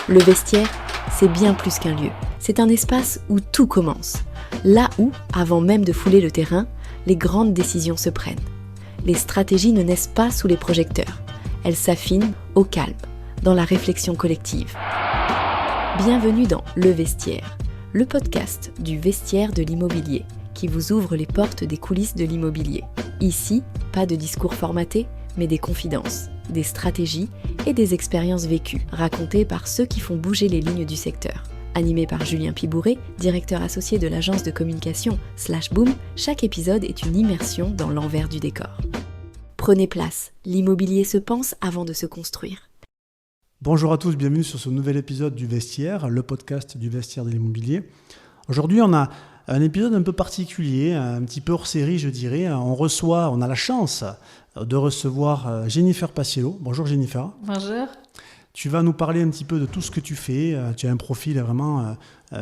Le vestiaire, c'est bien plus qu'un lieu. C'est un espace où tout commence. Là où, avant même de fouler le terrain, les grandes décisions se prennent. Les stratégies ne naissent pas sous les projecteurs. Elles s'affinent au calme, dans la réflexion collective. Bienvenue dans Le Vestiaire, le podcast du vestiaire de l'immobilier, qui vous ouvre les portes des coulisses de l'immobilier. Ici, pas de discours formatés, mais des confidences, des stratégies et des expériences vécues, racontées par ceux qui font bouger les lignes du secteur. Animé par Julien Pibouré, directeur associé de l'agence de communication /Boom, chaque épisode est une immersion dans l'envers du décor. Prenez place, l'immobilier se pense avant de se construire. Bonjour à tous, bienvenue sur ce nouvel épisode du Vestiaire, le podcast du vestiaire de l'immobilier. Aujourd'hui, on a un épisode un peu particulier, un petit peu hors série, je dirais. On a la chance de recevoir Jennifer Paciello. Bonjour Jennifer. Bonjour. Tu vas nous parler un petit peu de tout ce que tu fais. Tu as un profil vraiment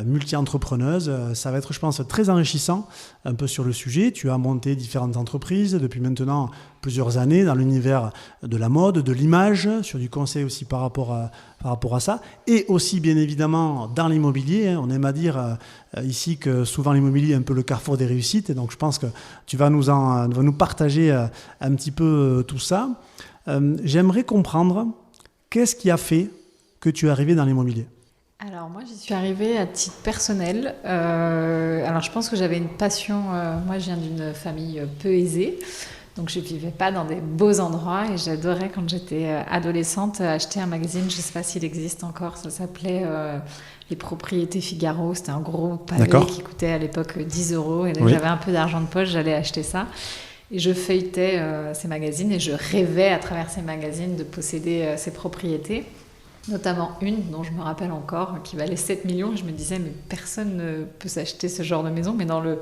multi-entrepreneuse. Ça va être, je pense, très enrichissant un peu sur le sujet. Tu as monté différentes entreprises depuis maintenant plusieurs années dans l'univers de la mode, de l'image, sur du conseil aussi par rapport à ça. Et aussi, bien évidemment, dans l'immobilier. On aime à dire ici que souvent l'immobilier est un peu le carrefour des réussites. Et donc, je pense que tu vas nous partager un petit peu tout ça. J'aimerais comprendre... Qu'est-ce qui a fait que tu es arrivée dans l'immobilier ? Alors moi, j'y suis arrivée à titre personnel. Alors je pense que j'avais une passion. Moi, je viens d'une famille peu aisée, donc je ne vivais pas dans des beaux endroits et j'adorais quand j'étais adolescente acheter un magazine. Je ne sais pas s'il existe encore. Ça s'appelait Les Propriétés Figaro. C'était un gros pavé qui coûtait à l'époque 10 €. Et donc j'avais un peu d'argent de poche, j'allais acheter ça. Et je feuilletais ces magazines et je rêvais à travers ces magazines de posséder ces propriétés, notamment une dont je me rappelle encore, qui valait 7 millions. Je me disais, mais personne ne peut s'acheter ce genre de maison. Mais dans le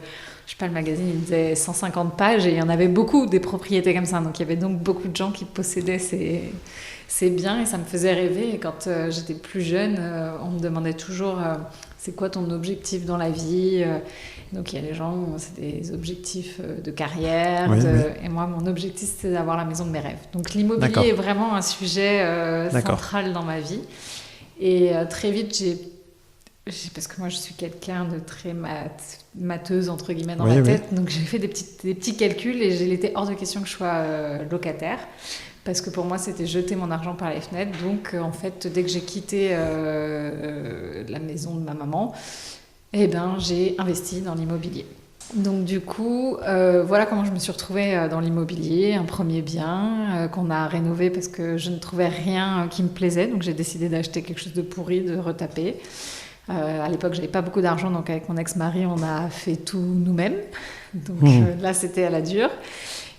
magazine, il disait 150 pages et il y en avait beaucoup des propriétés comme ça. Donc il y avait donc beaucoup de gens qui possédaient ces biens et ça me faisait rêver. Et quand j'étais plus jeune, on me demandait toujours, c'est quoi ton objectif dans la vie ? Donc il y a les gens, c'est des objectifs de carrière. Et moi, mon objectif, c'est d'avoir la maison de mes rêves. Donc l'immobilier est vraiment un sujet central dans ma vie. Et très vite, parce que moi, je suis quelqu'un de très matheuse, entre guillemets, dans ma tête. Donc j'ai fait des petits calculs et il était hors de question que je sois locataire. Parce que pour moi, c'était jeter mon argent par les fenêtres. Donc en fait, dès que j'ai quitté la maison de ma maman, j'ai investi dans l'immobilier. Donc du coup, voilà comment je me suis retrouvée dans l'immobilier, un premier bien qu'on a rénové parce que je ne trouvais rien qui me plaisait. Donc j'ai décidé d'acheter quelque chose de pourri, de retaper. À l'époque, j'avais pas beaucoup d'argent, donc avec mon ex-mari, on a fait tout nous-mêmes. Donc là, c'était à la dure.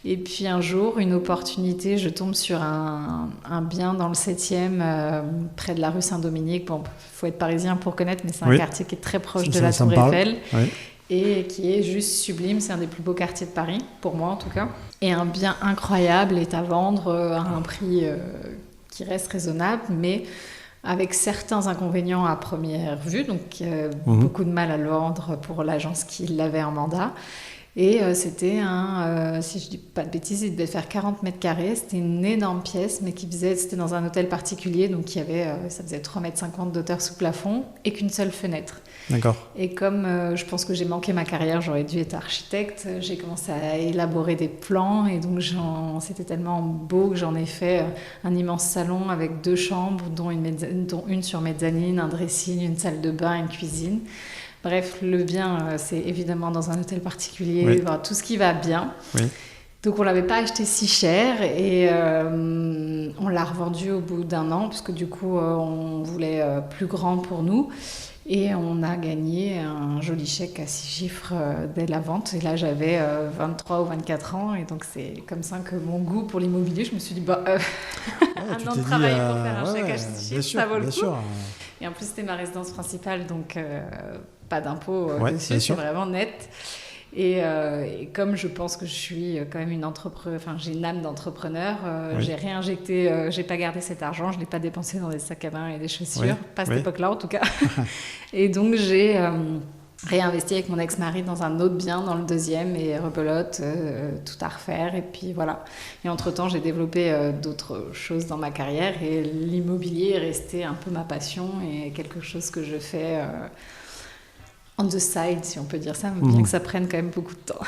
Et puis un jour, une opportunité, je tombe sur un bien dans le 7e, près de la rue Saint-Dominique. Bon, faut être parisien pour connaître, mais c'est un quartier qui est très proche de la Tour Eiffel et qui est juste sublime. C'est un des plus beaux quartiers de Paris, pour moi en tout cas. Et un bien incroyable est à vendre à un prix qui reste raisonnable, mais avec certains inconvénients à première vue. Donc beaucoup de mal à le vendre pour l'agence qui l'avait en mandat. Et c'était si je dis pas de bêtises, il devait faire 40 mètres carrés. C'était une énorme pièce, mais c'était dans un hôtel particulier, donc ça faisait 3,50 mètres d'auteur sous plafond et qu'une seule fenêtre. D'accord. Et comme je pense que j'ai manqué ma carrière, j'aurais dû être architecte, j'ai commencé à élaborer des plans et donc c'était tellement beau que j'en ai fait un immense salon avec 2 chambres, dont une sur mezzanine, un dressing, une salle de bain, une cuisine. Bref, le bien, c'est évidemment dans un hôtel particulier, tout ce qui va bien. Oui. Donc, on ne l'avait pas acheté si cher et on l'a revendu au bout d'1 an parce que du coup, on voulait plus grand pour nous. Et on a gagné un joli chèque à 6 chiffres dès la vente. Et là, j'avais 23 ou 24 ans. Et donc, c'est comme ça que mon goût pour l'immobilier, je me suis dit, un an de travail pour faire un chèque à 6 chiffres, ça vaut le coup. Sûr. Et en plus, c'était ma résidence principale, donc pas d'impôt dessus, c'est vraiment net. Et comme je pense que je suis quand même j'ai une âme d'entrepreneur, j'ai réinjecté, j'ai pas gardé cet argent, je l'ai pas dépensé dans des sacs à main et des chaussures, pas à cette époque-là en tout cas. Et donc j'ai réinvesti avec mon ex-mari dans un autre bien, dans le deuxième, et rebelote, tout à refaire. Et puis voilà. Et entre-temps, j'ai développé d'autres choses dans ma carrière et l'immobilier est resté un peu ma passion et quelque chose que je fais on the side, si on peut dire ça, bien que ça prenne quand même beaucoup de temps.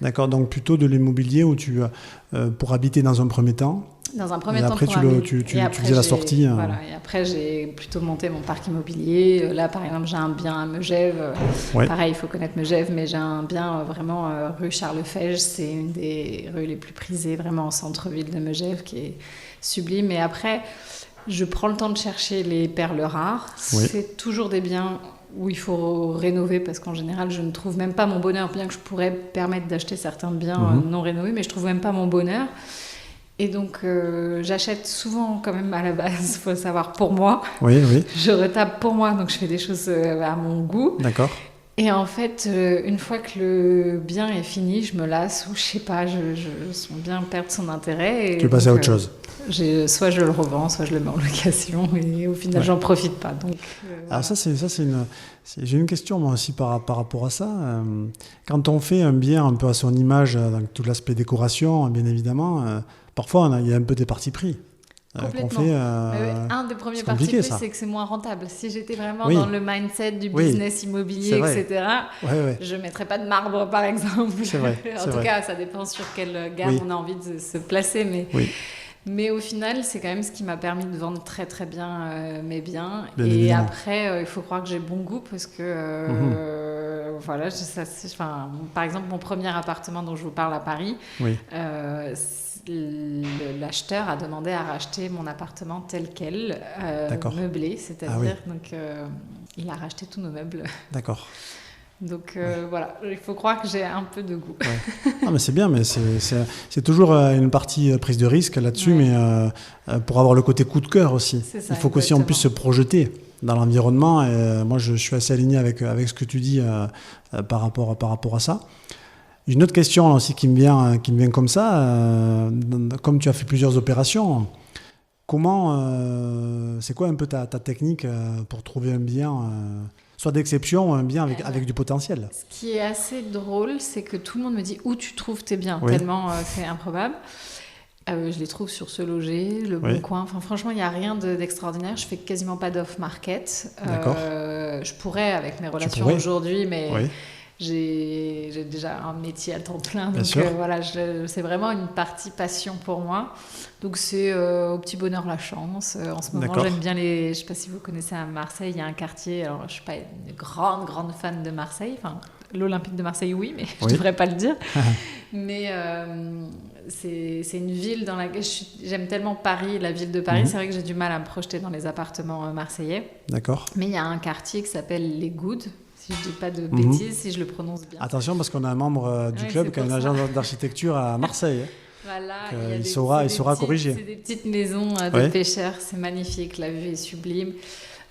D'accord, donc plutôt de l'immobilier où pour habiter dans un premier temps. Dans un premier temps, après, tu faisais la sortie. Voilà, et après, j'ai plutôt monté mon parc immobilier. Là, par exemple, j'ai un bien à Megève. Pareil, il faut connaître Megève, mais j'ai un bien vraiment rue Charles-Fège. C'est une des rues les plus prisées, vraiment en centre-ville de Megève, qui est sublime. Et après, je prends le temps de chercher les perles rares. C'est toujours des biens où il faut rénover, parce qu'en général, je ne trouve même pas mon bonheur, bien que je pourrais permettre d'acheter certains biens non rénovés, mais je trouve même pas mon bonheur. Et donc, j'achète souvent quand même à la base, il faut le savoir, pour moi. Oui. Je retape pour moi, donc je fais des choses à mon goût. D'accord. Et en fait, une fois que le bien est fini, je me lasse, ou je sais pas, son bien perd son intérêt. Et tu es passé à autre chose. Soit je le revends, soit je le mets en location, et au final, j'en profite pas. Donc, alors j'ai une question moi aussi par rapport à ça. Quand on fait un bien un peu à son image, dans tout l'aspect décoration, bien évidemment, parfois il y a un peu des partis pris. Complètement. Un des premiers partis pris, c'est que c'est moins rentable. Si j'étais vraiment dans le mindset du business immobilier, etc., je ne mettrais pas de marbre, par exemple. C'est vrai. En tout cas, ça dépend sur quelle gamme on a envie de se placer. Mais au final, c'est quand même ce qui m'a permis de vendre très très bien mes biens. Et après, il faut croire que j'ai bon goût, parce que voilà, par exemple, mon premier appartement dont je vous parle à Paris, l'acheteur a demandé à racheter mon appartement tel quel, meublé, c'est-à-dire donc il a racheté tous nos meubles. D'accord. Donc voilà, il faut croire que j'ai un peu de goût. Non, mais c'est bien, mais c'est toujours une partie prise de risque là-dessus, mais pour avoir le côté coup de cœur aussi. Ça, il faut qu'aussi on puisse se projeter dans l'environnement. Et moi, je suis assez aligné avec ce que tu dis par rapport à ça. Une autre question là, aussi qui me vient comme ça, comme tu as fait plusieurs opérations, c'est quoi un peu ta technique pour trouver un bien soit d'exception ou un bien avec du potentiel? Ce qui est assez drôle, c'est que tout le monde me dit où tu trouves tes biens, tellement c'est improbable. Je les trouve sur Se Loger, Le Bon Coin. Enfin, franchement, il n'y a rien d'extraordinaire. Je fais quasiment pas d'off-market. Je pourrais avec mes relations aujourd'hui, mais... J'ai déjà un métier à temps plein, donc voilà, c'est vraiment une partie passion pour moi. Donc c'est au petit bonheur la chance. En ce moment, j'aime bien je sais pas si vous connaissez à Marseille, il y a un quartier, alors je suis pas une grande fan de Marseille, enfin l'Olympique de Marseille oui, mais je devrais pas le dire. Mais c'est une ville dans laquelle j'aime tellement Paris, la ville de Paris. C'est vrai que j'ai du mal à me projeter dans les appartements marseillais. D'accord. Mais il y a un quartier qui s'appelle Les Goudes. Si je ne dis pas de bêtises, si je le prononce bien. Attention, parce qu'on a un membre du club qui a une agence d'architecture à Marseille. Voilà, il saura corriger. C'est des petites maisons de pêcheurs, c'est magnifique, la vue est sublime.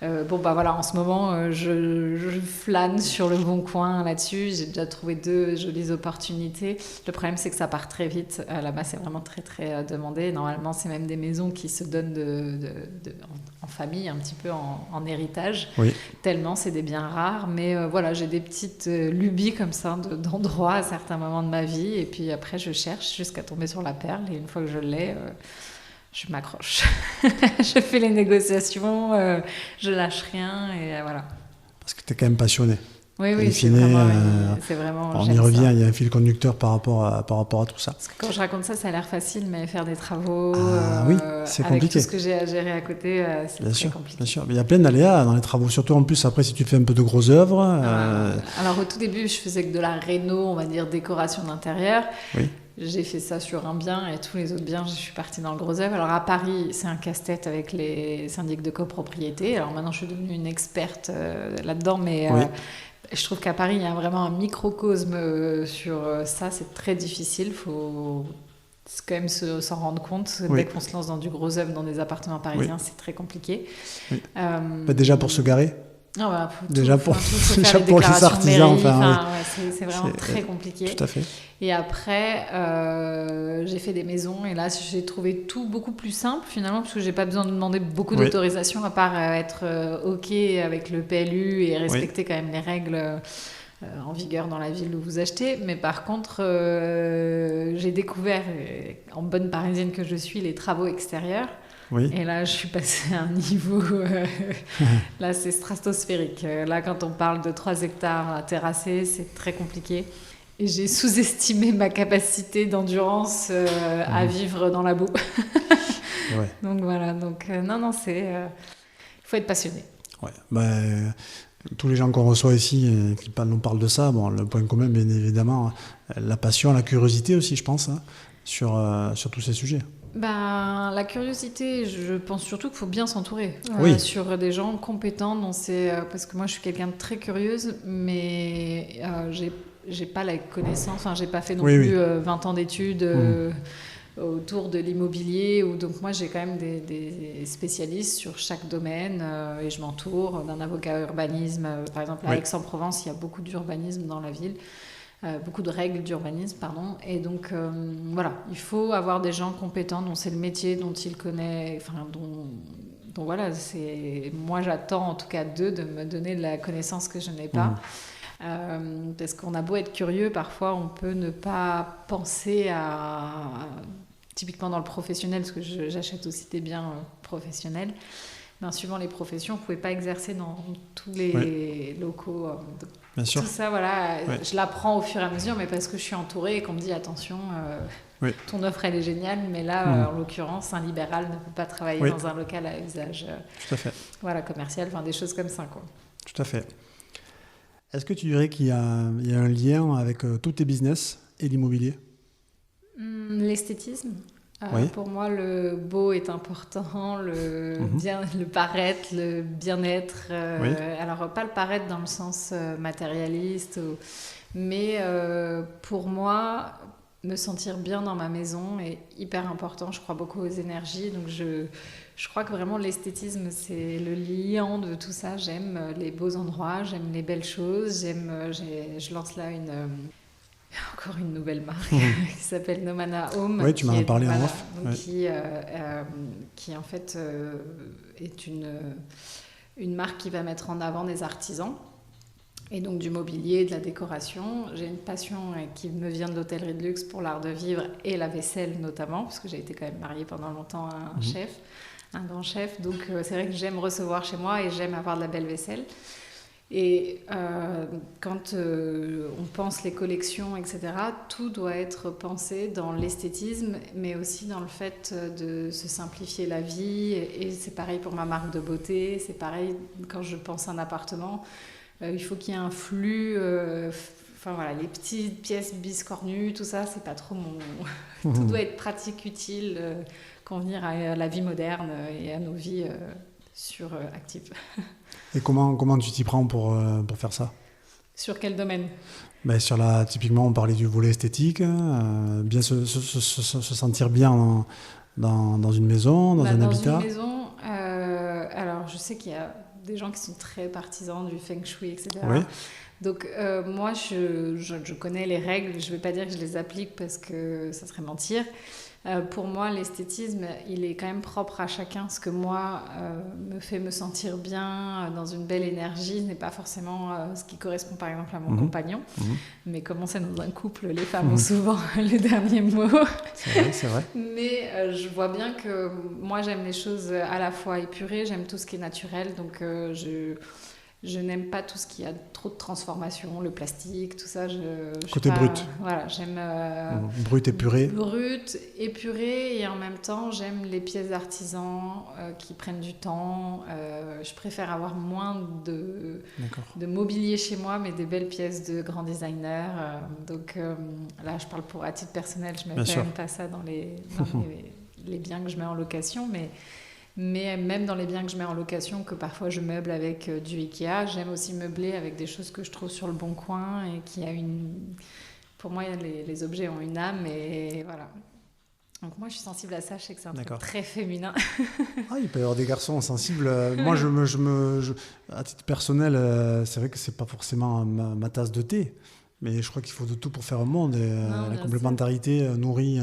En ce moment, je flâne sur Le Bon Coin là-dessus. J'ai déjà trouvé 2 jolies opportunités. Le problème, c'est que ça part très vite. Là-bas, c'est vraiment très, très demandé. Normalement, c'est même des maisons qui se donnent en famille, un petit peu en héritage. Tellement c'est des biens rares. Mais j'ai des petites lubies comme ça d'endroits à certains moments de ma vie. Et puis après, je cherche jusqu'à tomber sur la perle. Et une fois que je l'ai... je m'accroche. Je fais les négociations, je lâche rien et voilà. Parce que tu es quand même passionné. Oui, c'est vraiment on y revient, il y a un fil conducteur par rapport à tout ça. Parce que quand je raconte ça, ça a l'air facile, mais faire des travaux c'est avec compliqué. tout ce que j'ai à gérer à côté, c'est bien très sûr, compliqué. Bien sûr, mais il y a plein d'aléas dans les travaux, surtout en plus après si tu fais un peu de grosses œuvres. Alors au tout début, je faisais que de la réno, on va dire décoration d'intérieur. J'ai fait ça sur un bien et tous les autres biens, je suis partie dans le gros œuvre. Alors à Paris, c'est un casse-tête avec les syndics de copropriété. Alors maintenant, je suis devenue une experte là-dedans, mais je trouve qu'à Paris, il y a vraiment un microcosme sur ça. C'est très difficile. Il faut quand même s'en rendre compte. Dès qu'on se lance dans du gros œuvre, dans des appartements parisiens, c'est très compliqué. Déjà pour se garer déjà pour les artisans, c'est vraiment très compliqué. Tout à fait. Et après, j'ai fait des maisons et là, j'ai trouvé tout beaucoup plus simple finalement parce que j'ai pas besoin de demander beaucoup d'autorisation à part être OK avec le PLU et respecter quand même les règles en vigueur dans la ville où vous achetez. Mais par contre, j'ai découvert, en bonne parisienne que je suis, les travaux extérieurs. Oui. Et là, je suis passée à un niveau... là, c'est stratosphérique. Là, quand on parle de 3 hectares terrassés, c'est très compliqué. Et j'ai sous-estimé ma capacité d'endurance à vivre dans la boue. Ouais. Donc voilà. Donc, non, c'est... il faut être passionné. Ouais. Tous les gens qu'on reçoit ici qui nous parlent de ça, bon, le point commun, bien évidemment, la passion, la curiosité aussi, je pense, hein, sur tous ces sujets. La curiosité, je pense surtout qu'il faut bien s'entourer sur des gens compétents. Parce que moi, je suis quelqu'un de très curieuse, mais j'ai pas la connaissance. Enfin, j'ai pas fait non plus 20 ans d'études autour de l'immobilier. Donc moi, j'ai quand même des spécialistes sur chaque domaine et je m'entoure d'un avocat urbanisme. Par exemple, à Aix-en-Provence, il y a beaucoup d'urbanisme dans la ville. Beaucoup de règles d'urbanisme, pardon. Et donc, voilà, il faut avoir des gens compétents dont c'est le métier, dont ils connaissent, enfin, dont voilà, moi j'attends en tout cas d'eux de me donner de la connaissance que je n'ai pas. Parce qu'on a beau être curieux, parfois on peut ne pas penser typiquement dans le professionnel, parce que j'achète aussi des biens professionnels. Suivant les professions, vous ne pouvez pas exercer dans tous les locaux. Bien sûr. Tout ça, voilà, je l'apprends au fur et à mesure, mais parce que je suis entourée et qu'on me dit attention, ton offre elle est géniale, mais là, en l'occurrence, un libéral ne peut pas travailler dans un local à usage Tout à fait. Voilà, commercial, enfin des choses comme ça, quoi. Tout à fait. Est-ce que tu dirais qu'il y a un lien avec tous tes business et l'immobilier ? L'esthétisme. Pour moi, le beau est important, le paraître, le bien-être. Alors, pas le paraître dans le sens matérialiste, mais pour moi, me sentir bien dans ma maison est hyper important. Je crois beaucoup aux énergies, donc je crois que vraiment l'esthétisme, c'est le liant de tout ça. J'aime les beaux endroits, j'aime les belles choses, je lance là encore une nouvelle marque qui s'appelle Nomana Home. Oui, tu m'en as parlé en off. Qui en fait est une marque qui va mettre en avant des artisans et donc du mobilier, de la décoration. J'ai une passion qui me vient de l'hôtellerie de luxe pour l'art de vivre et la vaisselle notamment, parce que j'ai été quand même mariée pendant longtemps à un grand chef. Donc c'est vrai que j'aime recevoir chez moi et j'aime avoir de la belle vaisselle. Et quand on pense les collections, etc., tout doit être pensé dans l'esthétisme, mais aussi dans le fait de se simplifier la vie. Et c'est pareil pour ma marque de beauté, c'est pareil quand je pense à un appartement. Il faut qu'il y ait un flux, les petites pièces biscornues, tout ça, c'est pas trop mon... Tout doit être pratique, utile, convenir à la vie moderne et à nos vies actives. Et comment tu t'y prends pour faire ça ? Sur quel domaine ? Typiquement, on parlait du volet esthétique, bien se sentir bien dans une maison, dans un habitat. Dans une maison, alors je sais qu'il y a des gens qui sont très partisans du feng shui, etc. Oui. Donc moi, je connais les règles, je ne vais pas dire que je les applique parce que ça serait mentir. Pour moi, l'esthétisme, il est quand même propre à chacun. Ce que moi me fait me sentir bien dans une belle énergie n'est pas forcément ce qui correspond par exemple à mon compagnon. Mais comme on sait, dans un couple, les femmes ont souvent le dernier mot. C'est vrai. Mais je vois bien que moi, j'aime les choses à la fois épurées, j'aime tout ce qui est naturel. Donc je n'aime pas tout ce qui a trop de transformation, le plastique, tout ça. Côté brut. Voilà, j'aime... brut, épuré. Brut, épuré, et en même temps, j'aime les pièces d'artisans qui prennent du temps. Je préfère avoir moins de mobilier chez moi, mais des belles pièces de grands designers. Donc là, je parle à titre personnel, je ne mets quand même pas ça dans les biens que je mets en location, mais même dans les biens que je mets en location, que parfois je meuble avec du Ikea, j'aime aussi meubler avec des choses que je trouve sur le bon coin et qui a pour moi, les objets ont une âme et voilà. Donc moi, je suis sensible à ça. Je sais que c'est un truc très féminin. Il peut y avoir des garçons sensibles. Moi, à titre personnel, c'est vrai que c'est pas forcément ma tasse de thé. Mais je crois qu'il faut de tout pour faire un monde. La complémentarité nourrit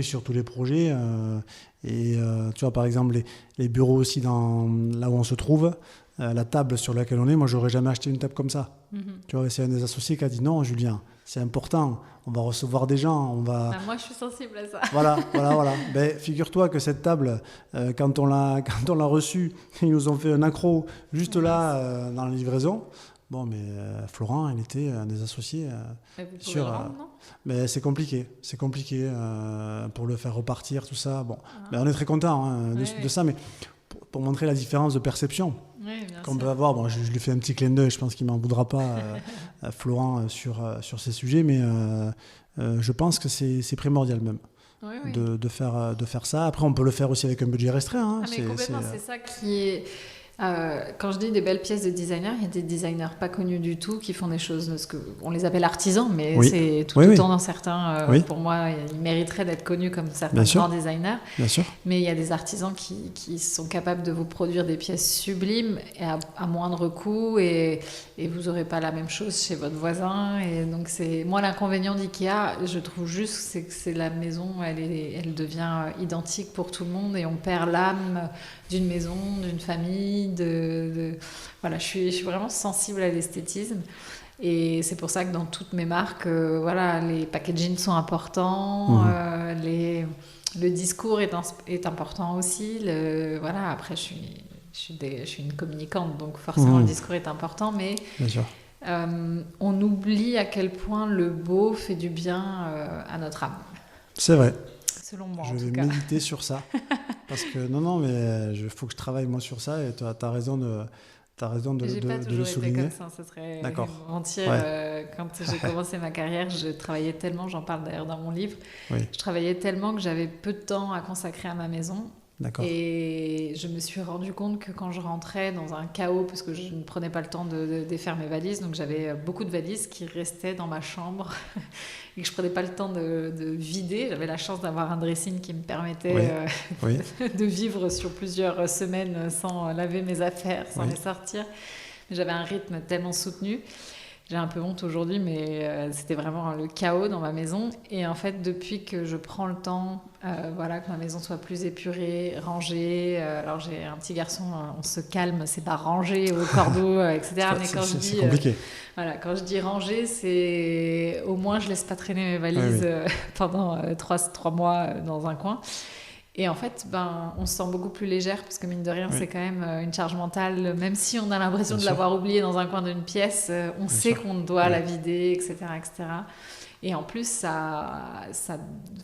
sur tous les projets. Tu vois, par exemple, les bureaux aussi, là où on se trouve, la table sur laquelle on est, moi, j'aurais jamais acheté une table comme ça. Tu vois, c'est un des associés qui a dit non, Julien, c'est important, on va recevoir des gens, on va... Moi, je suis sensible à ça. Voilà. Ben, figure-toi que cette table, quand on l'a reçue, ils nous ont fait un accro juste là, dans la livraison. Bon, mais Florent, il était un des associés Vous pouvez le rendre, non ? mais c'est compliqué pour le faire repartir, tout ça. Bon, mais on est très content de ça, mais pour montrer la différence de perception qu'on peut avoir. Bon, je lui fais un petit clin d'œil, je pense qu'il m'en voudra pas, Florent, sur ces sujets, mais je pense que c'est primordial même. De faire ça. Après, on peut le faire aussi avec un budget restreint. Mais complètement, c'est ça qui est... quand je dis des belles pièces de designer, il y a des designers pas connus du tout qui font des choses, on les appelle artisans, mais c'est tout autant dans certains. Pour moi, ils mériteraient d'être connus comme certains grands designers. Bien sûr. Mais il y a des artisans qui sont capables de vous produire des pièces sublimes et à moindre coût, et vous n'aurez pas la même chose chez votre voisin. Et donc, moi, l'inconvénient d'IKEA, je trouve juste, c'est que la maison, elle devient identique pour tout le monde, et on perd l'âme d'une maison, d'une famille. Voilà, je suis vraiment sensible à l'esthétisme, et c'est pour ça que dans toutes mes marques, les packaging sont importants, le discours est important aussi. Après, je suis une communicante, donc forcément le discours est important, mais bien sûr. On oublie à quel point le beau fait du bien à notre âme. C'est vrai. Selon moi, je vais méditer sur ça. Parce que mais il faut que je travaille moi sur ça, et tu as raison de j'ai pas toujours le été souligner. comme ça serait D'accord. mentir. Quand j'ai commencé ma carrière, je travaillais tellement, j'en parle d'ailleurs dans mon livre, je travaillais tellement que j'avais peu de temps à consacrer à ma maison. D'accord. Et je me suis rendu compte que quand je rentrais dans un chaos, parce que je ne prenais pas le temps de défaire mes valises, donc j'avais beaucoup de valises qui restaient dans ma chambre et que je ne prenais pas le temps de vider. J'avais la chance d'avoir un dressing qui me permettait de vivre sur plusieurs semaines sans laver mes affaires, sans les sortir. Mais j'avais un rythme tellement soutenu. J'ai un peu honte aujourd'hui, mais c'était vraiment le chaos dans ma maison. Et en fait, depuis que je prends le temps, que ma maison soit plus épurée, rangée. Alors j'ai un petit garçon, on se calme, c'est pas rangé au cordeau, etc. Mais quand je dis, c'est compliqué. Quand je dis ranger, c'est au moins je laisse pas traîner mes valises pendant 3 mois dans un coin. Et en fait, on se sent beaucoup plus légère, parce que mine de rien, c'est quand même une charge mentale. Même si on a l'impression de l'avoir oubliée dans un coin d'une pièce, on sait qu'on doit la vider, etc., etc. Et en plus,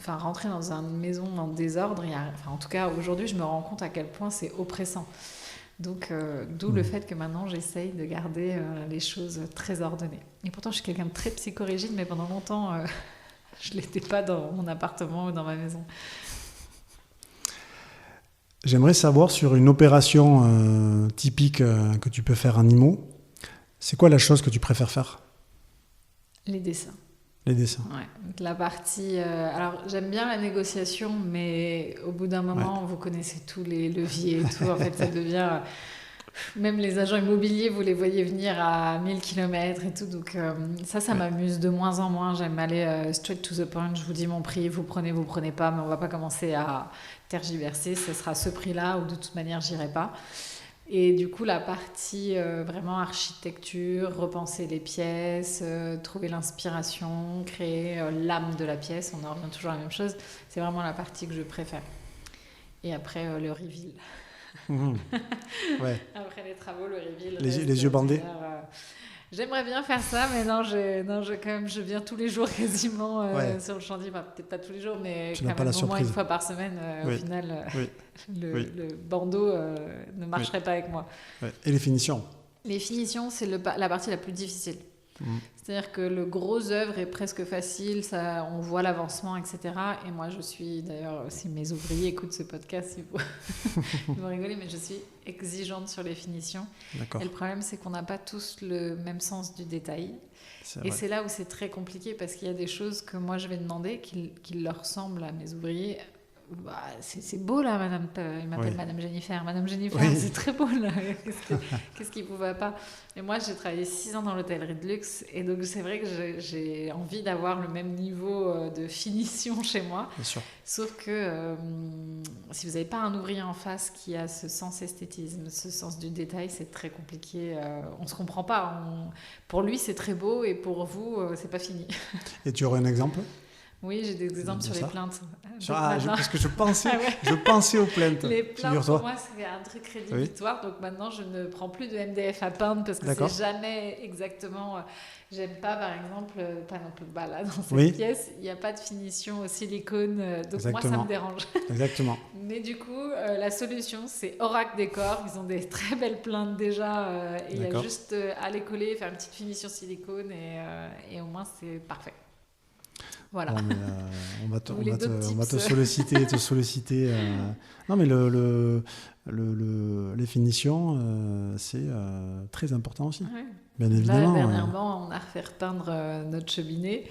rentrer dans une maison en désordre, en tout cas, aujourd'hui, je me rends compte à quel point c'est oppressant. Donc, d'où le fait que maintenant, j'essaye de garder les choses très ordonnées. Et pourtant, je suis quelqu'un de très psychorigide, mais pendant longtemps, je ne l'étais pas dans mon appartement ou dans ma maison. J'aimerais savoir, sur une opération typique que tu peux faire en IMO, c'est quoi la chose que tu préfères faire ? Les dessins. Les dessins. Ouais. La partie... alors, j'aime bien la négociation, mais au bout d'un moment, vous connaissez tous les leviers et tout. En fait, ça devient... Même les agents immobiliers, vous les voyez venir à 1000 km et tout. Donc, ça m'amuse de moins en moins. J'aime aller straight to the point. Je vous dis mon prix, vous prenez pas, mais on ne va pas commencer à tergiverser. Ce sera ce prix-là, ou de toute manière, j'irai pas. Et du coup, la partie vraiment architecture, repenser les pièces, trouver l'inspiration, créer l'âme de la pièce, on en revient toujours à la même chose, c'est vraiment la partie que je préfère. Et après, le reveal. Après les travaux, le reveal. Les yeux bandés. J'aimerais bien faire ça, mais je viens tous les jours quasiment sur le chantier. Enfin, peut-être pas tous les jours, mais quand même au moins une fois par semaine. Au final, le bandeau ne marcherait pas avec moi. Et les finitions ? Les finitions, c'est la partie la plus difficile. C'est-à-dire que le gros œuvre est presque facile, on voit l'avancement, etc. Et moi, d'ailleurs, si mes ouvriers écoutent ce podcast, ils vont rigoler, mais je suis exigeante sur les finitions. D'accord. Et le problème, c'est qu'on n'a pas tous le même sens du détail. C'est là où c'est très compliqué, parce qu'il y a des choses que moi, je vais demander qui leur semblent à mes ouvriers c'est beau là, madame. Il m'appelle Madame Jennifer. Madame Jennifer, c'est très beau là. Qu'est-ce qui vous va pas? Et moi, j'ai travaillé 6 ans dans l'hôtellerie de luxe. Et donc, c'est vrai que j'ai envie d'avoir le même niveau de finition chez moi. Bien sûr. Sauf que si vous n'avez pas un ouvrier en face qui a ce sens esthétisme, ce sens du détail, c'est très compliqué. On ne se comprend pas. Pour lui, c'est très beau et pour vous, c'est pas fini. Et tu aurais un exemple? Oui, j'ai des exemples sur les plaintes. Parce que je pensais aux plaintes. Les plaintes, pour moi, c'est un truc rédhibitoire. Donc maintenant, je ne prends plus de MDF à peindre parce que c'est jamais exactement... J'aime pas, par exemple, là, dans cette pièce, il n'y a pas de finition au silicone. Donc moi, ça me dérange. Exactement. Mais du coup, la solution, c'est Oracle Décor. Ils ont des très belles plaintes déjà. Et il y a juste à les coller, faire une petite finition silicone et au moins, c'est parfait. Voilà. Bon, on va te solliciter. Non, mais les finitions, c'est très important aussi. Ouais. Bien évidemment. Là, dernièrement, on a refait repeindre notre cheminée.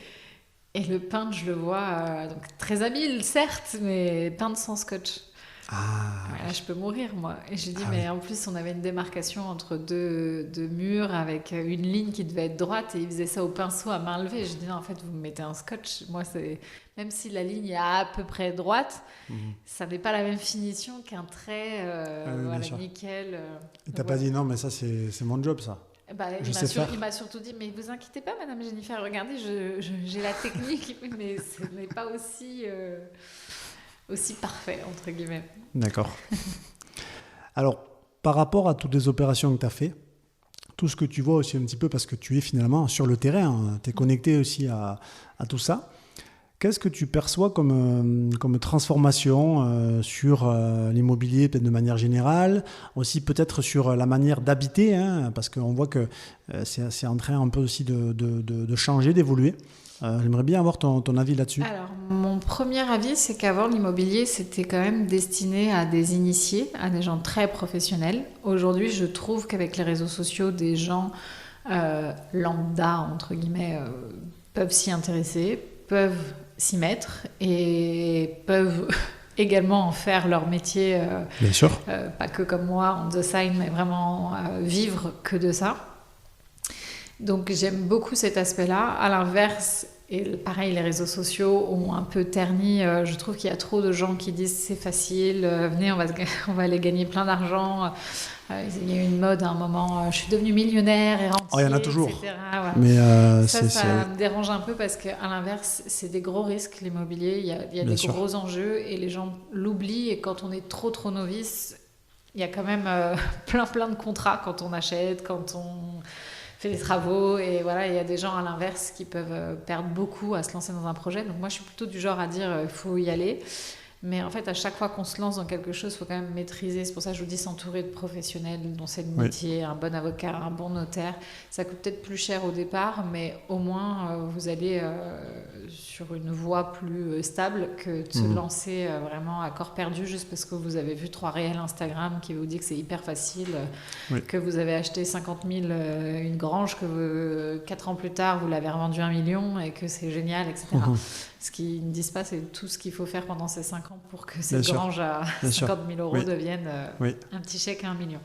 Et le peintre, je le vois donc très habile, certes, mais peindre sans scotch. Voilà, je peux mourir, moi. Et j'ai dit, mais en plus, on avait une démarcation entre deux murs avec une ligne qui devait être droite et il faisait ça au pinceau à main levée. Et j'ai dit, non, en fait, vous me mettez un scotch. Moi, même si la ligne est à peu près droite, ça n'est pas la même finition qu'un trait nickel. Il t'a pas dit, non, mais ça, c'est mon job, ça. Il m'a surtout dit, mais vous inquiétez pas, Madame Jennifer, regardez, j'ai la technique, mais ce n'est pas aussi parfait, entre guillemets. D'accord. Alors, par rapport à toutes les opérations que tu as fait, tout ce que tu vois aussi un petit peu, parce que tu es finalement sur le terrain, tu es connecté aussi à tout ça, qu'est-ce que tu perçois comme transformation sur l'immobilier, peut-être de manière générale, aussi peut-être sur la manière d'habiter, parce qu'on voit que c'est en train un peu aussi de changer, d'évoluer. J'aimerais bien avoir ton avis là-dessus. Alors, mon premier avis, c'est qu'avant, l'immobilier, c'était quand même destiné à des initiés, à des gens très professionnels. Aujourd'hui, je trouve qu'avec les réseaux sociaux, des gens lambda, entre guillemets, peuvent s'y intéresser, peuvent s'y mettre et peuvent également en faire leur métier. Bien sûr. Pas que comme moi, on the side, mais vraiment vivre que de ça. Donc j'aime beaucoup cet aspect-là. À l'inverse, et pareil, les réseaux sociaux ont un peu terni. Je trouve qu'il y a trop de gens qui disent c'est facile, venez, on va aller gagner plein d'argent. Il y a eu une mode à un moment, je suis devenue millionnaire et rentier, il y en a toujours. etc. Voilà. Mais ça me dérange un peu parce qu'à l'inverse, c'est des gros risques, l'immobilier. Il y a des gros enjeux et les gens l'oublient. Et quand on est trop novice, il y a quand même plein de contrats quand on achète, quand on fait des travaux. Et voilà, il y a des gens à l'inverse qui peuvent perdre beaucoup à se lancer dans un projet. Donc moi, je suis plutôt du genre à dire il faut y aller. Mais en fait, à chaque fois qu'on se lance dans quelque chose, il faut quand même maîtriser. C'est pour ça que je vous dis s'entourer de professionnels dont c'est le métier, un bon avocat, un bon notaire. Ça coûte peut-être plus cher au départ, mais au moins, vous allez sur une voie plus stable que de se lancer vraiment à corps perdu juste parce que vous avez vu 3 réels Instagram qui vous dit que c'est hyper facile, que vous avez acheté 50 000 une grange, que 4 ans plus tard, vous l'avez revendue 1 million et que c'est génial, etc. Ce qu'ils ne disent pas, c'est tout ce qu'il faut faire pendant ces 5 ans pour que cette grange à 50 000 euros devienne un petit chèque à 1 million.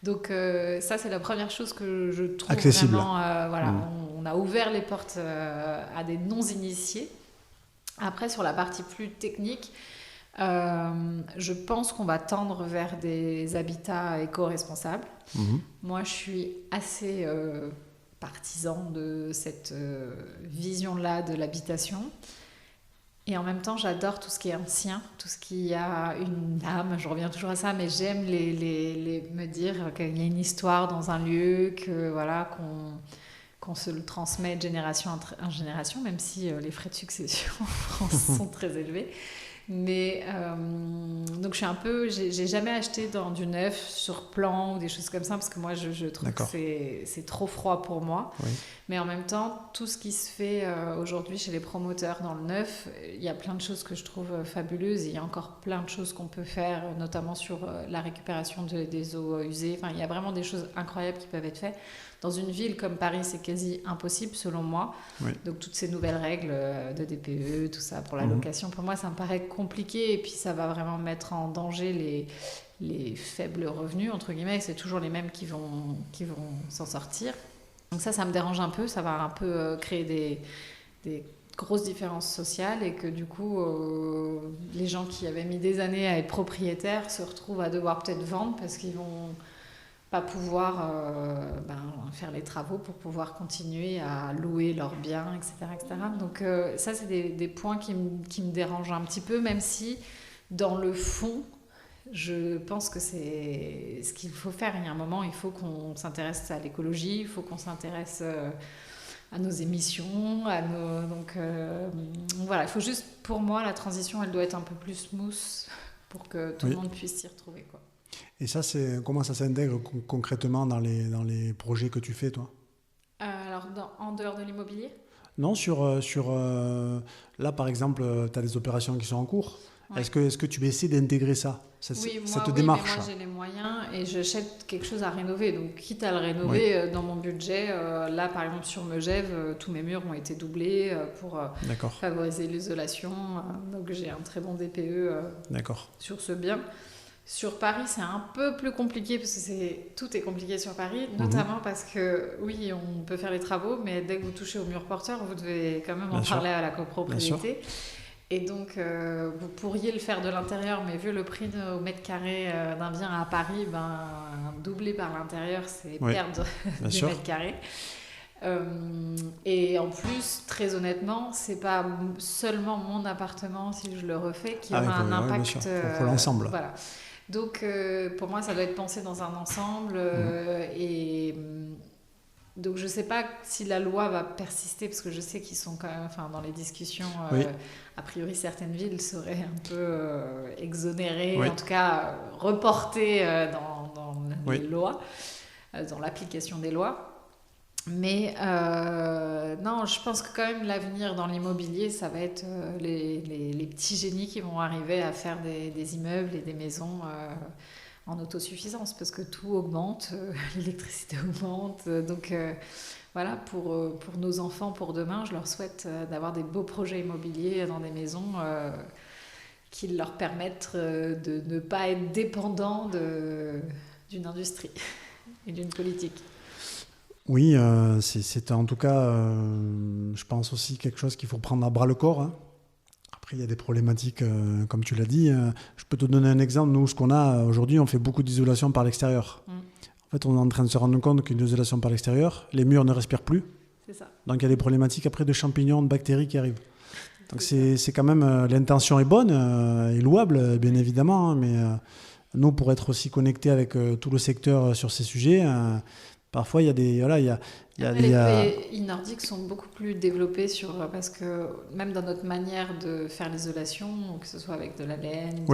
Donc ça, c'est la première chose que je trouve accessible. Vraiment... on a ouvert les portes à des non-initiés. Après, sur la partie plus technique, je pense qu'on va tendre vers des habitats éco-responsables. Moi, je suis assez partisan de cette vision-là de l'habitation. Et en même temps, j'adore tout ce qui est ancien, tout ce qui a une âme. Je reviens toujours à ça, mais j'aime me dire qu'il y a une histoire dans un lieu, que voilà, qu'on se le transmet de génération en génération, même si les frais de succession en France sont très élevés. Mais donc je suis un peu, j'ai jamais acheté dans du neuf sur plan ou des choses comme ça parce que moi je trouve que c'est trop froid pour moi. Mais en même temps, tout ce qui se fait aujourd'hui chez les promoteurs dans le neuf, il y a plein de choses que je trouve fabuleuses. Il y a encore plein de choses qu'on peut faire, notamment sur la récupération des eaux usées. Enfin, il y a vraiment des choses incroyables qui peuvent être faites. Dans une ville comme Paris, c'est quasi impossible selon moi. Donc toutes ces nouvelles règles de DPE, tout ça pour la location, pour moi ça me paraît compliqué et puis ça va vraiment mettre en danger les faibles revenus, entre guillemets, c'est toujours les mêmes qui vont s'en sortir. Donc ça me dérange un peu, ça va un peu créer des grosses différences sociales et que du coup, les gens qui avaient mis des années à être propriétaires se retrouvent à devoir peut-être vendre parce qu'ils vont pas pouvoir faire les travaux pour pouvoir continuer à louer leurs biens, etc. etc. Donc ça, c'est des points qui me dérangent un petit peu, même si dans le fond, je pense que c'est ce qu'il faut faire. Il y a un moment, il faut qu'on s'intéresse à l'écologie, il faut qu'on s'intéresse à nos émissions, donc voilà, il faut juste, pour moi, la transition, elle doit être un peu plus smooth pour que tout le monde puisse s'y retrouver, quoi. Et ça, comment ça s'intègre concrètement dans les projets que tu fais, toi ? Alors, en dehors de l'immobilier ? Non, là, par exemple, tu as des opérations qui sont en cours. Ouais. Est-ce que tu vas essayer d'intégrer ça, cette démarche ? Mais moi, j'ai les moyens et j'achète quelque chose à rénover. Donc, quitte à le rénover dans mon budget, là, par exemple, sur Megève, tous mes murs ont été doublés pour favoriser l'isolation. Donc, j'ai un très bon DPE sur ce bien. Sur Paris, c'est un peu plus compliqué parce que tout est compliqué sur Paris, notamment parce que, oui, on peut faire les travaux, mais dès que vous touchez au mur porteur, vous devez quand même en parler à la copropriété. Et donc, vous pourriez le faire de l'intérieur, mais vu le prix au mètre carré d'un bien à Paris, doubler par l'intérieur, c'est perdre des mètres carrés. Et en plus, très honnêtement, c'est pas seulement mon appartement, si je le refais, qui aura un impact. Pour l'ensemble. Voilà. Donc, pour moi, ça doit être pensé dans un ensemble. Et donc, je ne sais pas si la loi va persister, parce que je sais qu'ils sont quand même, dans les discussions, a priori, certaines villes seraient un peu exonérées, en tout cas reportées dans les lois, dans l'application des lois. Mais non, je pense que quand même l'avenir dans l'immobilier, ça va être les petits génies qui vont arriver à faire des immeubles et des maisons en autosuffisance, parce que tout augmente, l'électricité augmente, donc voilà, pour nos enfants, pour demain, je leur souhaite d'avoir des beaux projets immobiliers dans des maisons qui leur permettent de ne pas être dépendants d'une industrie et d'une politique. Oui, c'est en tout cas, je pense aussi quelque chose qu'il faut prendre à bras le corps. Hein. Après, il y a des problématiques, comme tu l'as dit. Je peux te donner un exemple. Nous, ce qu'on a aujourd'hui, on fait beaucoup d'isolation par l'extérieur. En fait, on est en train de se rendre compte qu'une isolation par l'extérieur, les murs ne respirent plus. C'est ça. Donc, il y a des problématiques après de champignons, de bactéries qui arrivent. Donc, c'est quand même... l'intention est bonne et louable, bien évidemment. Hein, mais nous, pour être aussi connectés avec tout le secteur sur ces sujets... Parfois, il y a des... les pays nordiques sont beaucoup plus développés parce que même dans notre manière de faire l'isolation, que ce soit avec de la laine...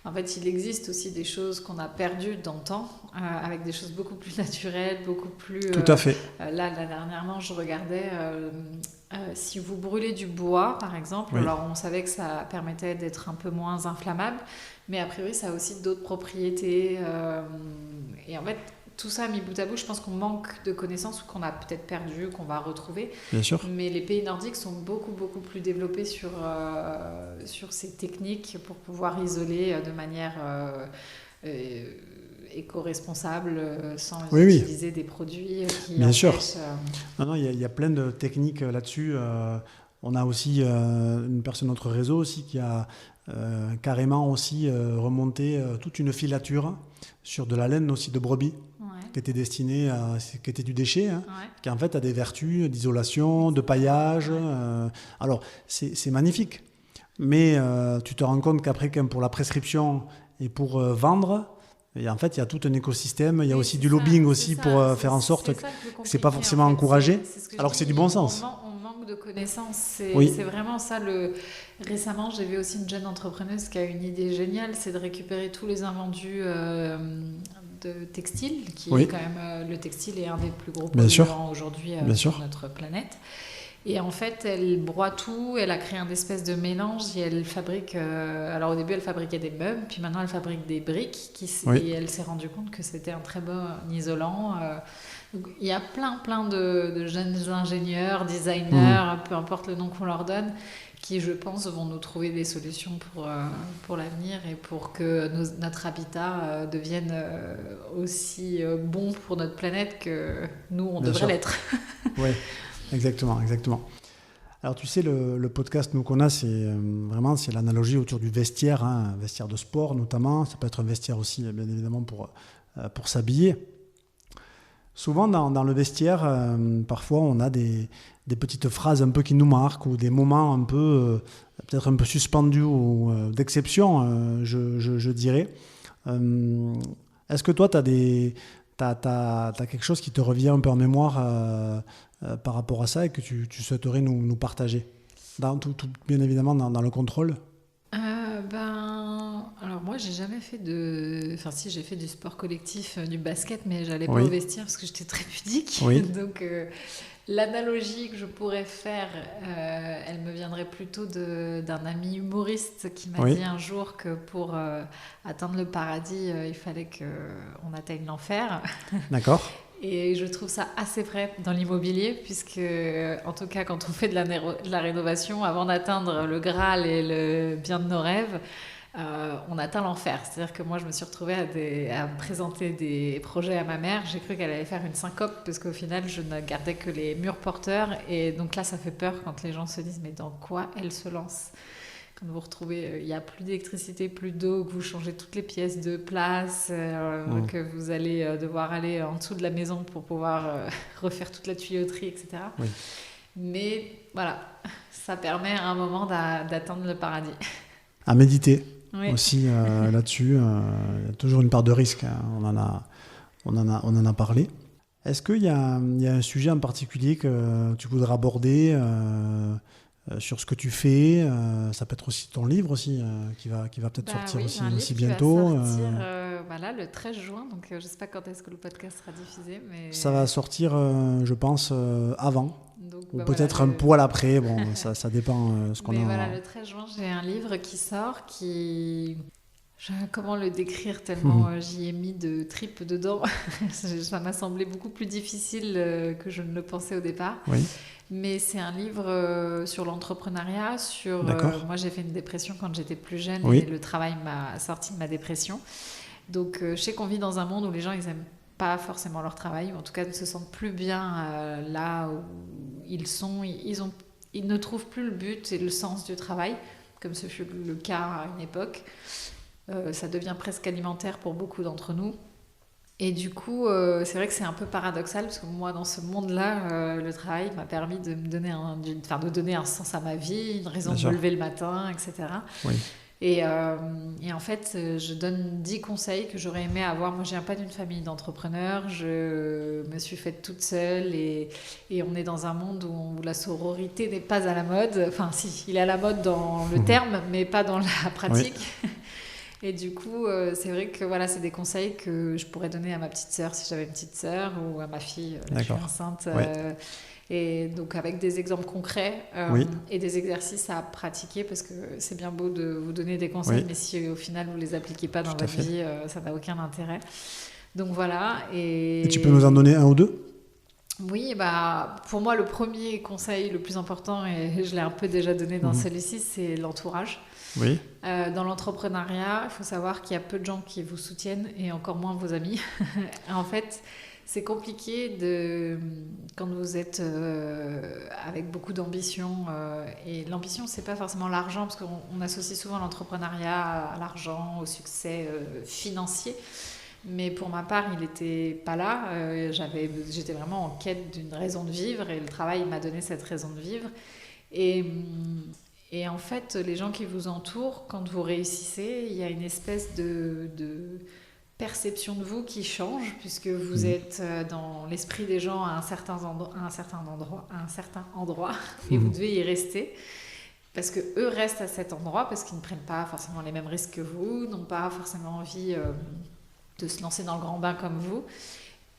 En fait, il existe aussi des choses qu'on a perdues dans le temps, avec des choses beaucoup plus naturelles, beaucoup plus... Tout à fait. Là, dernièrement, je regardais... si vous brûlez du bois, par exemple, alors on savait que ça permettait d'être un peu moins inflammable, mais a priori, ça a aussi d'autres propriétés. Et en fait... Tout ça mis bout à bout, je pense qu'on manque de connaissances ou qu'on a peut-être perdu, qu'on va retrouver. Bien sûr. Mais les pays nordiques sont beaucoup, beaucoup plus développés sur ces techniques pour pouvoir isoler de manière éco-responsable sans utiliser des produits qui Bien sûr. Non, il y a plein de techniques là-dessus. On a aussi une personne de notre réseau aussi qui a carrément aussi remonté toute une filature sur de la laine aussi de brebis. Qui était destinée qui était du déchet, qui en fait a des vertus d'isolation, de paillage. Alors c'est magnifique, mais tu te rends compte qu'après pour la prescription et pour vendre, et en fait il y a tout un écosystème. Il y a aussi du lobbying aussi pour faire en sorte que c'est pas forcément encouragé, alors que c'est du bon sens. On manque de connaissances. C'est vraiment ça. Récemment, j'ai vu aussi une jeune entrepreneuse qui a une idée géniale, c'est de récupérer tous les invendus de textile, qui est quand même le textile est un des plus gros polluants aujourd'hui sur notre planète. Et en fait, elle broie tout, elle a créé un espèce de mélange et elle fabrique... alors au début, elle fabriquait des meubles, puis maintenant elle fabrique des briques et elle s'est rendue compte que c'était un très bon isolant. Donc, il y a plein de jeunes ingénieurs, designers, peu importe le nom qu'on leur donne, qui, je pense, vont nous trouver des solutions pour l'avenir et pour que notre habitat devienne aussi bon pour notre planète que nous, on devrait l'être. Oui, exactement. Alors tu sais, le podcast nous qu'on a, c'est l'analogie autour du vestiaire, un vestiaire de sport notamment. Ça peut être un vestiaire aussi, bien évidemment, pour s'habiller. Souvent, dans le vestiaire, parfois, on a des petites phrases un peu qui nous marquent ou des moments un peu, peut-être un peu suspendus ou d'exception, je dirais. Est-ce que toi, t'as quelque chose qui te revient un peu en mémoire par rapport à ça et que tu souhaiterais nous partager bien évidemment, dans le contrôle? Alors moi j'ai jamais fait si, j'ai fait du sport collectif, du basket, mais j'allais pas au vestiaire parce que j'étais très pudique. Donc l'analogie que je pourrais faire, elle me viendrait plutôt d'un ami humoriste qui m'a dit un jour que pour atteindre le paradis, il fallait qu'on atteigne l'enfer. D'accord. Et je trouve ça assez vrai dans l'immobilier, puisque, en tout cas, quand on fait de la rénovation, avant d'atteindre le Graal et le bien de nos rêves, on atteint l'enfer. C'est-à-dire que moi, je me suis retrouvée à présenter des projets à ma mère. J'ai cru qu'elle allait faire une syncope, parce qu'au final, je ne gardais que les murs porteurs. Et donc là, ça fait peur quand les gens se disent « Mais dans quoi elle se lance ?» Quand vous retrouvez, il n'y a plus d'électricité, plus d'eau, que vous changez toutes les pièces de place, que vous allez devoir aller en dessous de la maison pour pouvoir refaire toute la tuyauterie, etc. Oui. Mais voilà, ça permet à un moment d'atteindre le paradis. À méditer aussi là-dessus. Il y a toujours une part de risque. Hein. On en a parlé. Est-ce qu'il y a un sujet en particulier que tu voudrais aborder sur ce que tu fais? Ça peut être aussi ton livre aussi, qui va peut-être sortir aussi bientôt. Va sortir, le 13 juin, donc je ne sais pas quand est-ce que le podcast sera diffusé. Mais... Ça va sortir, je pense, avant. Donc, ou peut-être un poil après, bon, ça dépend ce qu'on a. Mais voilà, le 13 juin, j'ai un livre qui sort comment le décrire tellement j'y ai mis de tripes dedans. Ça m'a semblé beaucoup plus difficile que je ne le pensais au départ. Oui. Mais c'est un livre sur l'entrepreneuriat, moi j'ai fait une dépression quand j'étais plus jeune et le travail m'a sorti de ma dépression. Donc je sais qu'on vit dans un monde où les gens ils n'aiment pas forcément leur travail, ou en tout cas ne se sentent plus bien là où ils sont. Ils ne trouvent plus le but et le sens du travail, comme ce fut le cas à une époque. Ça devient presque alimentaire pour beaucoup d'entre nous. Et du coup, c'est vrai que c'est un peu paradoxal, parce que moi, dans ce monde-là, le travail m'a permis de donner un sens à ma vie, une raison de me lever le matin, etc. Oui. Et en fait, je donne 10 conseils que j'aurais aimé avoir. Moi, je viens pas d'une famille d'entrepreneurs, je me suis faite toute seule et on est dans un monde où la sororité n'est pas à la mode. Enfin, si, il est à la mode dans le terme, mais pas dans la pratique. Oui. Et du coup, c'est vrai que voilà, c'est des conseils que je pourrais donner à ma petite sœur si j'avais une petite sœur, ou à ma fille, là, je suis enceinte. Et donc avec des exemples concrets et des exercices à pratiquer, parce que c'est bien beau de vous donner des conseils, mais si au final vous ne les appliquez pas dans votre vie, ça n'a aucun intérêt. Donc voilà. Et tu peux nous en donner un ou deux ? Oui, pour moi, le premier conseil le plus important, et je l'ai un peu déjà donné dans celui-ci, c'est l'entourage. Oui. Dans l'entrepreneuriat, il faut savoir qu'il y a peu de gens qui vous soutiennent, et encore moins vos amis. En fait, c'est compliqué quand vous êtes avec beaucoup d'ambition. Et l'ambition, c'est pas forcément l'argent, parce qu'on associe souvent l'entrepreneuriat à l'argent, au succès financier. Mais pour ma part, il n'était pas là. J'étais vraiment en quête d'une raison de vivre, et le travail m'a donné cette raison de vivre. Et en fait, les gens qui vous entourent, quand vous réussissez, il y a une espèce de perception de vous qui change, puisque vous êtes dans l'esprit des gens à un certain endroit, et vous devez y rester. Parce qu'eux restent à cet endroit, parce qu'ils ne prennent pas forcément les mêmes risques que vous, n'ont pas forcément envie de se lancer dans le grand bain comme vous.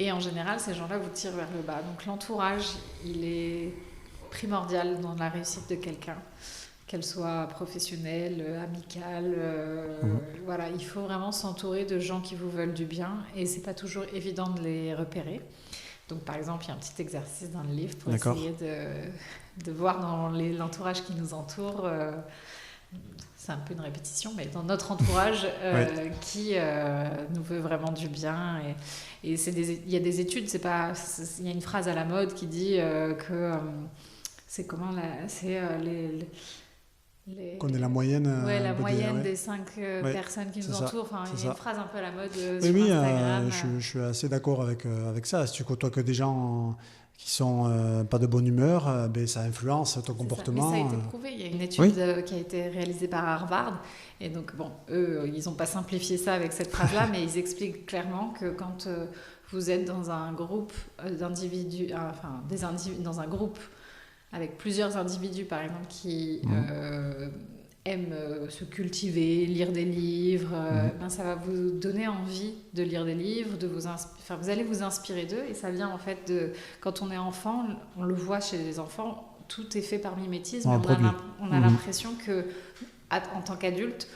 Et en général, ces gens-là vous tirent vers le bas. Donc l'entourage, il est primordiale dans la réussite de quelqu'un, qu'elle soit professionnelle, amicale. Voilà, il faut vraiment s'entourer de gens qui vous veulent du bien et c'est pas toujours évident de les repérer. Donc par exemple, il y a un petit exercice dans le livre pour essayer de voir dans l'entourage qui nous entoure. C'est un peu une répétition, mais dans notre entourage, qui nous veut vraiment du bien. Et il y a des études, il y a une phrase à la mode qui dit que c'est comment qu'on est la moyenne. La moyenne des 5 personnes qui nous entourent. Enfin, il y a une phrase un peu à la mode sur Instagram. Je suis assez d'accord avec ça. Si tu côtoies que des gens qui sont pas de bonne humeur, ça influence ton comportement. Mais ça a été prouvé. Il y a une étude qui a été réalisée par Harvard. Et donc, bon, eux, ils n'ont pas simplifié ça avec cette phrase-là, mais ils expliquent clairement que quand vous êtes dans un groupe d'individus, dans un groupe avec plusieurs individus, par exemple, qui aiment se cultiver, lire des livres, ça va vous donner envie de lire des livres, vous allez vous inspirer d'eux, et ça vient en fait de... Quand on est enfant, on le voit chez les enfants, tout est fait par mimétisme, on a l'impression que, en tant qu'adulte,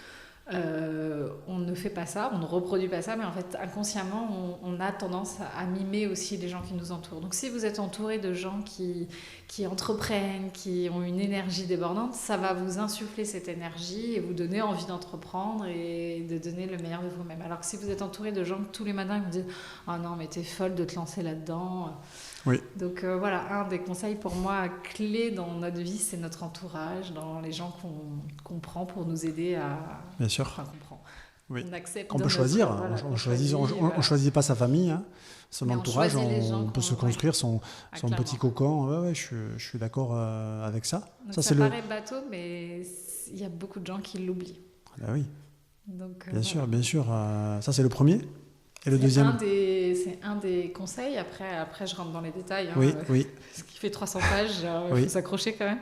on ne fait pas ça, on ne reproduit pas ça, mais en fait inconsciemment on a tendance à mimer aussi les gens qui nous entourent. Donc si vous êtes entouré de gens qui entreprennent, qui ont une énergie débordante, ça va vous insuffler cette énergie et vous donner envie d'entreprendre et de donner le meilleur de vous-même. Alors que si vous êtes entouré de gens que tous les matins ils vous disent « Ah non mais t'es folle de te lancer là-dedans », donc voilà, un des conseils pour moi clés dans notre vie, c'est notre entourage, dans les gens qu'on prend pour nous aider à... Bien sûr. Enfin, qu'on prend. Oui. On accepte. On peut choisir. On choisit pas sa famille, son entourage. On peut se construire son petit cocon. Je suis d'accord avec ça. Donc ça paraît bateau, mais il y a beaucoup de gens qui l'oublient. Ah oui. Donc, bien sûr. Ça, c'est le premier. Et le deuxième, c'est un des conseils. Après, je rentre dans les détails. Ce qui fait 300 pages, il faut s'accrocher quand même.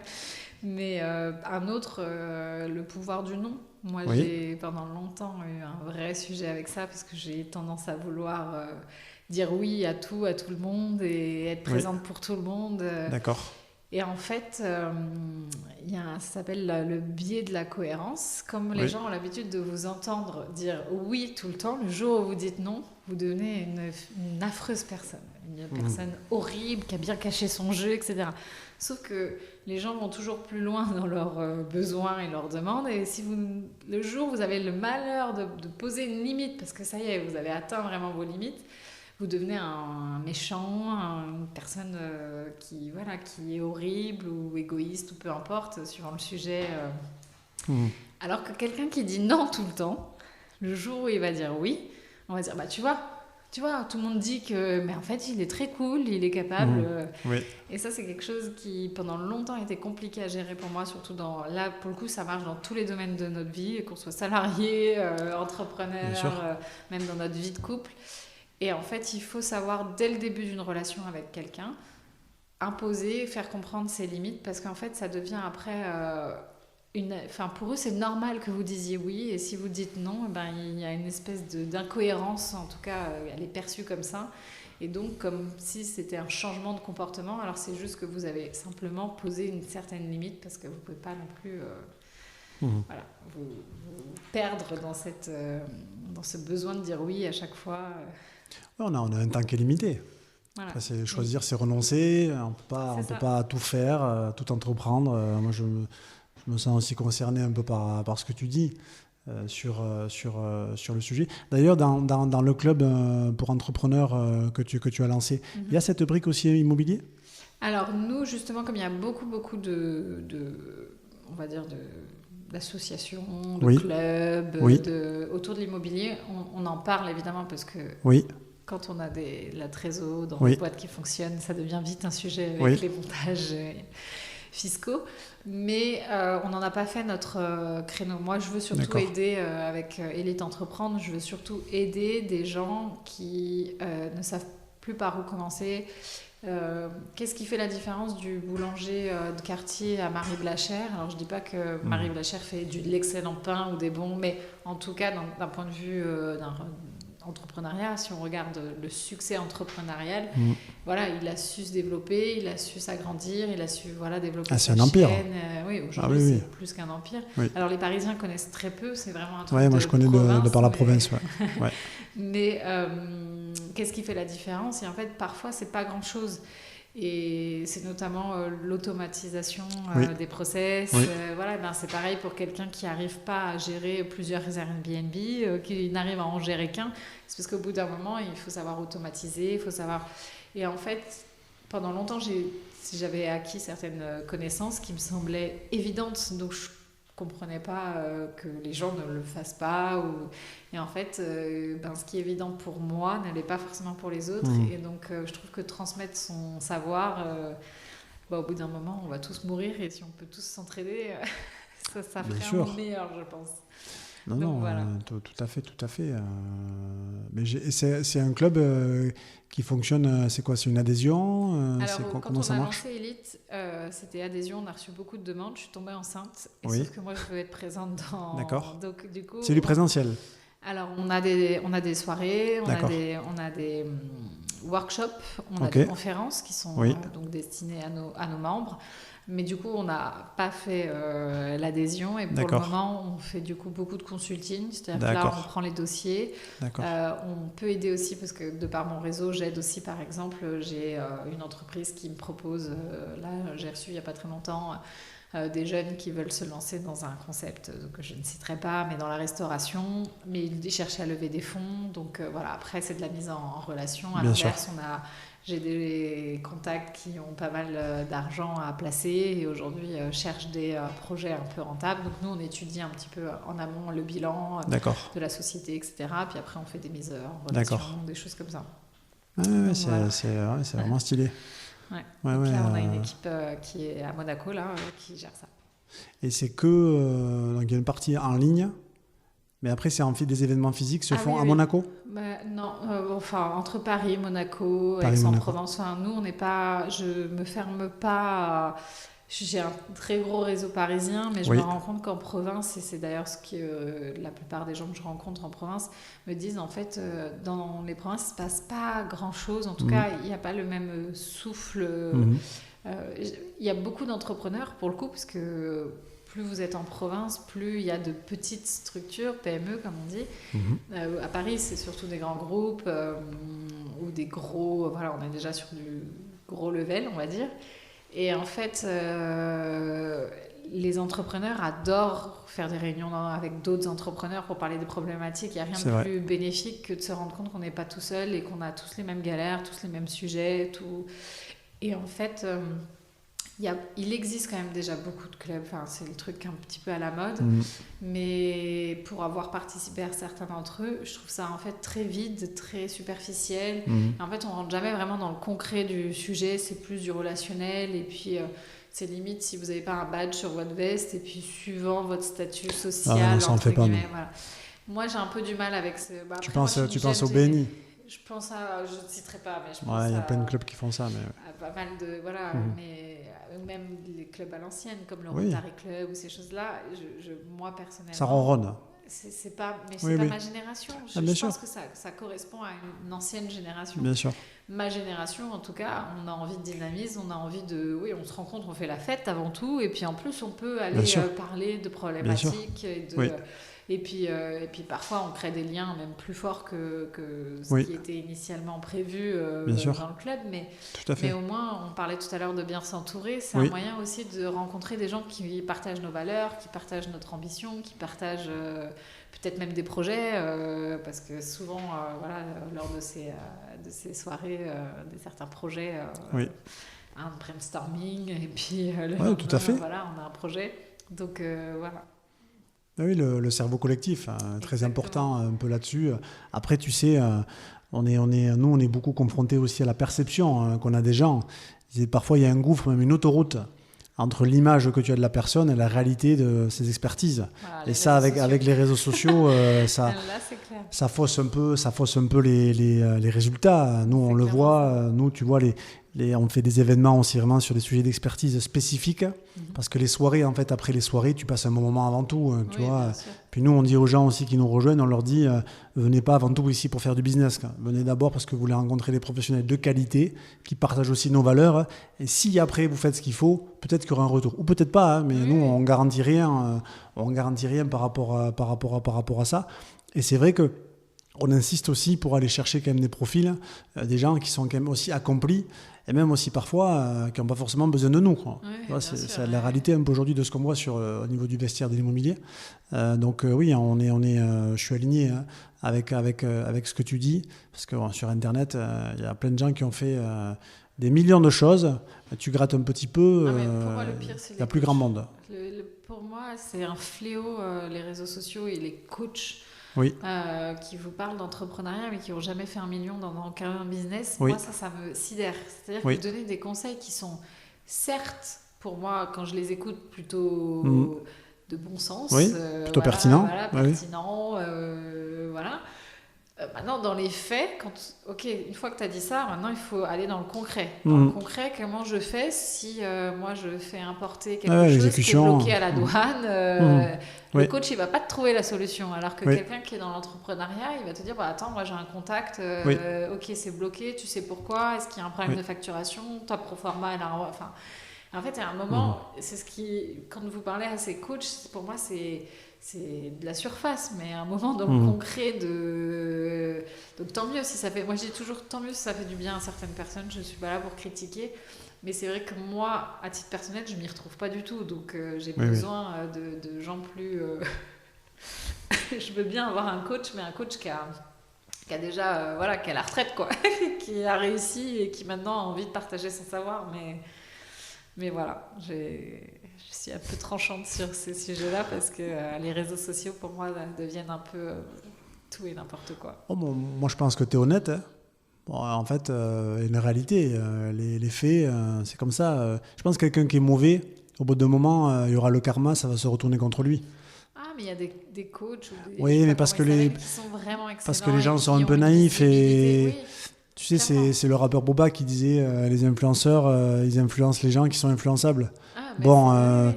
Mais un autre, le pouvoir du non. Moi, j'ai pendant longtemps eu un vrai sujet avec ça parce que j'ai tendance à vouloir dire oui à tout le monde et être présente pour tout le monde. D'accord. Et en fait, ça s'appelle le biais de la cohérence. Comme les gens ont l'habitude de vous entendre dire oui tout le temps, le jour où vous dites non, vous devenez une affreuse personne. Une personne horrible qui a bien caché son jeu, etc. Sauf que les gens vont toujours plus loin dans leurs besoins et leurs demandes. Et si le jour où vous avez le malheur de poser une limite, parce que ça y est, vous avez atteint vraiment vos limites, vous devenez un méchant, une personne qui est horrible ou égoïste ou peu importe, suivant le sujet. Alors que quelqu'un qui dit non tout le temps, le jour où il va dire oui, on va dire tu vois, tout le monde dit que, mais en fait, il est très cool, il est capable. Et ça, c'est quelque chose qui, pendant longtemps, était compliqué à gérer pour moi, surtout là, pour le coup, ça marche dans tous les domaines de notre vie, qu'on soit salarié, entrepreneur, même dans notre vie de couple. Et en fait, il faut savoir, dès le début d'une relation avec quelqu'un, imposer, faire comprendre ses limites, parce qu'en fait, ça devient après... pour eux, c'est normal que vous disiez oui, et si vous dites non, il y a une espèce d'incohérence, en tout cas, elle est perçue comme ça, et donc comme si c'était un changement de comportement, alors c'est juste que vous avez simplement posé une certaine limite, parce que vous ne pouvez pas non plus vous perdre dans ce besoin de dire oui à chaque fois. On a un temps qui est limité. Voilà. Après, c'est choisir, c'est renoncer, on peut pas tout faire, tout entreprendre. Moi, je me sens aussi concerné un peu par ce que tu dis sur le sujet. D'ailleurs, dans le club pour entrepreneurs que tu as lancé, il y a cette brique aussi immobilier ? Alors nous, justement, comme il y a beaucoup on va dire d'associations, de clubs, autour de l'immobilier, on en parle évidemment parce que quand on a la trésor dans une boîte qui fonctionne, ça devient vite un sujet avec les montages fiscaux, mais on n'en a pas fait notre créneau. Moi, je veux surtout aider avec Élite Entreprendre, je veux surtout aider des gens qui ne savent plus par où commencer. Qu'est-ce qui fait la différence du boulanger de quartier à Marie Blachère ? Alors, je ne dis pas que Marie Blachère fait de l'excellent pain ou des bons, mais en tout cas, d'un point de vue... entrepreneuriat, si on regarde le succès entrepreneurial, voilà, il a su se développer, il a su s'agrandir, il a su développer c'est un empire. Oui, aujourd'hui, c'est plus qu'un empire. Oui. Alors, les Parisiens connaissent très peu, c'est vraiment un truc moi, je connais province, de par la province. Ouais. Mais qu'est-ce qui fait la différence? Et en fait, parfois, c'est pas grand-chose. Et c'est notamment l'automatisation des process. Oui. C'est pareil pour quelqu'un qui n'arrive pas à gérer plusieurs Airbnb, qui n'arrive à en gérer qu'un. C'est parce qu'au bout d'un moment, il faut savoir automatiser, il faut savoir... Et en fait, pendant longtemps, j'avais acquis certaines connaissances qui me semblaient évidentes. Donc, je comprenais pas que les gens ne le fassent pas. Et en fait, ce qui est évident pour moi ne l'est pas forcément pour les autres. Et donc, je trouve que transmettre son savoir, au bout d'un moment, on va tous mourir. Et si on peut tous s'entraider, ça ferait un monde meilleur, je pense. Non, voilà. Tout à fait. Mais c'est un club qui fonctionne, c'est quoi? C'est une adhésion Alors, comment ça on a marche? lancé Elite, c'était adhésion, on a reçu beaucoup de demandes, je suis tombée enceinte, sauf que moi je veux être présente dans... D'accord. Donc, du coup, c'est du présentiel? Alors, on a des soirées, on a des workshops, on a des conférences qui sont donc destinées à nos membres. Mais du coup, on n'a pas fait l'adhésion. Et pour le moment, on fait du coup beaucoup de consulting. C'est-à-dire que là, on prend les dossiers. On peut aider aussi, parce que de par mon réseau, j'aide aussi, par exemple, j'ai une entreprise qui me propose, là, j'ai reçu il n'y a pas très longtemps, des jeunes qui veulent se lancer dans un concept que je ne citerai pas, mais dans la restauration. Mais ils cherchent à lever des fonds. Donc après, c'est de la mise en relation. À l'inverse, j'ai des contacts qui ont pas mal d'argent à placer et aujourd'hui cherchent des projets un peu rentables. Donc nous, on étudie un petit peu en amont le bilan de la société, etc. Puis après, on fait des mises en relation, des choses comme ça. C'est vraiment stylé. Ouais. Et puis là, on a une équipe qui est à Monaco, là, qui gère ça. Et c'est que... donc il y a une partie en ligne, mais après, des événements physiques se font à Monaco? Non, entre Paris, Monaco, Aix-en-Provence. Nous, on n'est pas... Je me ferme pas... J'ai un très gros réseau parisien, mais je me rends compte qu'en province, et c'est d'ailleurs ce que la plupart des gens que je rencontre en province me disent, en fait, dans les provinces, il ne se passe pas grand-chose. En tout cas, il n'y a pas le même souffle. Il y a beaucoup d'entrepreneurs, pour le coup, parce que plus vous êtes en province, plus il y a de petites structures, PME, comme on dit. À Paris, c'est surtout des grands groupes ou des gros... on est déjà sur du gros level, on va dire. Et en fait, les entrepreneurs adorent faire des réunions avec d'autres entrepreneurs pour parler des problématiques. Il n'y a rien de plus bénéfique que de se rendre compte qu'on n'est pas tout seul et qu'on a tous les mêmes galères, tous les mêmes sujets. Et en fait, il existe quand même déjà beaucoup de clubs. C'est le truc un petit peu à la mode. Mais pour avoir participé à certains d'entre eux, je trouve ça en fait très vide, très superficiel. Et en fait, on ne rentre jamais vraiment dans le concret du sujet. C'est plus du relationnel. Et puis, c'est limite si vous n'avez pas un badge sur votre veste. Et puis, suivant votre statut social, ça en fait pas, non. Moi, j'ai un peu du mal avec ce... Tu penses au BNI? Je pense je ne citerai pas, mais je pense il y a plein de clubs qui font ça. Pas mal de... mais même les clubs à l'ancienne, comme le Rotary Club ou ces choses-là, moi, personnellement... Ça ronronne. C'est pas ma génération. Je pense que ça correspond à une ancienne génération. Bien sûr. Ma génération, en tout cas, on a envie de dynamisme, on a envie de... Oui, on se rencontre, on fait la fête avant tout, et puis en plus, on peut aller parler de problématiques et puis parfois on crée des liens même plus forts que ce qui était initialement prévu dans le club. Mais au moins, on parlait tout à l'heure de bien s'entourer. C'est un moyen aussi de rencontrer des gens qui partagent nos valeurs, qui partagent notre ambition, qui partagent peut-être même des projets. Parce que souvent, lors de ces soirées, certains projets, un brainstorming et puis tout à fait. On a un projet. Donc voilà. Oui, le cerveau collectif, très important un peu là-dessus. Après, tu sais, nous, on est beaucoup confrontés aussi à la perception qu'on a des gens. Parfois, il y a un gouffre, même une autoroute, entre l'image que tu as de la personne et la réalité de ses expertises. Et ça, avec les réseaux sociaux, ça fausse un peu les résultats. Nous, on le voit. Nous, tu vois, On fait des événements aussi vraiment sur des sujets d'expertise spécifiques, parce que les soirées, en fait, après les soirées, tu passes un bon moment avant tout, tu vois. Puis nous, on dit aux gens aussi qui nous rejoignent, on leur dit, venez pas avant tout ici pour faire du business, quoi. Venez d'abord parce que vous voulez rencontrer des professionnels de qualité, qui partagent aussi nos valeurs, et si après vous faites ce qu'il faut, peut-être qu'il y aura un retour, ou peut-être pas, hein, mais nous, on garantit rien par rapport à ça. Et c'est vrai que on insiste aussi pour aller chercher quand même des profils, des gens qui sont quand même aussi accomplis, et même aussi parfois qui n'ont pas forcément besoin de nous, quoi. C'est la réalité un peu aujourd'hui de ce qu'on voit au niveau du vestiaire de l'immobilier. Donc oui, je suis aligné avec ce que tu dis, parce que sur Internet, il y a plein de gens qui ont fait des millions de choses. Tu grattes un petit peu, pour moi, le pire, c'est il y a plus grand monde. Pour moi, c'est un fléau, les réseaux sociaux et les coachs. Oui. Qui vous parlent d'entrepreneuriat mais qui n'ont jamais fait 1 million dans aucun business. Oui. Moi, ça me sidère. C'est-à-dire que vous donnez des conseils qui sont, certes, pour moi, quand je les écoute, plutôt de bon sens. Plutôt pertinent. Pertinent. Voilà. Maintenant, dans les faits, une fois que tu as dit ça, maintenant, il faut aller dans le concret. Dans le concret, comment je fais si moi, je fais importer quelque chose qui est bloqué à la douane Le coach, il ne va pas te trouver la solution. Alors que quelqu'un qui est dans l'entrepreneuriat, il va te dire, attends, moi, j'ai un contact, ok, c'est bloqué, tu sais pourquoi, est-ce qu'il y a un problème de facturation, ta proforma, enfin... En fait, il y a un moment, c'est quand vous parlez à ces coachs, pour moi, c'est de la surface, mais à un moment dans le concret donc tant mieux si ça fait, moi je dis toujours tant mieux si ça fait du bien à certaines personnes, je suis pas là pour critiquer, mais c'est vrai que moi à titre personnel je m'y retrouve pas du tout, donc j'ai besoin de gens plus je veux bien avoir un coach, mais un coach qui a déjà qui a la retraite, quoi. Qui a réussi et qui maintenant a envie de partager son savoir, mais voilà, je suis un peu tranchante sur ces sujets-là parce que les réseaux sociaux, pour moi, deviennent un peu tout et n'importe quoi. Moi, je pense que tu es honnête. Hein. En fait, il y a une réalité. Les faits, c'est comme ça. Je pense que quelqu'un qui est mauvais, au bout d'un moment, il y aura le karma, ça va se retourner contre lui. Ah, mais il y a des coachs ou oui, mais parce que les gens sont un peu naïfs et... Tu sais, c'est le rappeur Booba qui disait les influenceurs, ils influencent les gens qui sont influençables.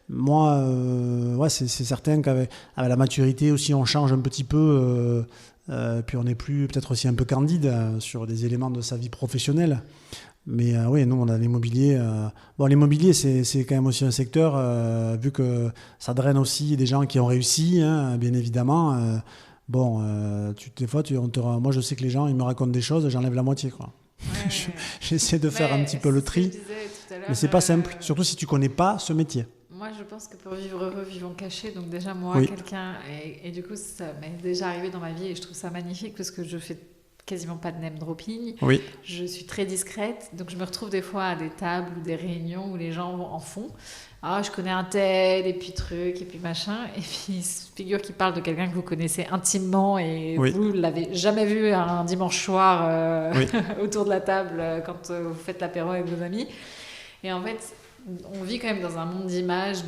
Moi, c'est certain qu'avec la maturité aussi, on change un petit peu, puis on est plus peut-être aussi un peu candide sur des éléments de sa vie professionnelle. Mais oui, nous, on a l'immobilier. L'immobilier, c'est quand même aussi un secteur, vu que ça draine aussi des gens qui ont réussi, hein, bien évidemment. Des fois, moi, je sais que les gens, ils me racontent des choses, j'enlève la moitié, quoi. J'essaie de faire un petit peu le tri, mais c'est pas simple, surtout si tu connais pas ce métier. Moi, je pense que pour vivre heureux, vivons cachés. Donc déjà, moi, quelqu'un... Et du coup, ça m'est déjà arrivé dans ma vie et je trouve ça magnifique parce que je fais quasiment pas de name dropping. Oui. Je suis très discrète. Donc, je me retrouve des fois à des tables ou des réunions où les gens en font. Ah, je connais un tel, et puis truc, et puis machin. Et puis, figure qu'il parle de quelqu'un que vous connaissez intimement et vous l'avez jamais vu un dimanche soir autour de la table quand vous faites l'apéro avec vos amis. Et en fait, on vit quand même dans un monde d'images,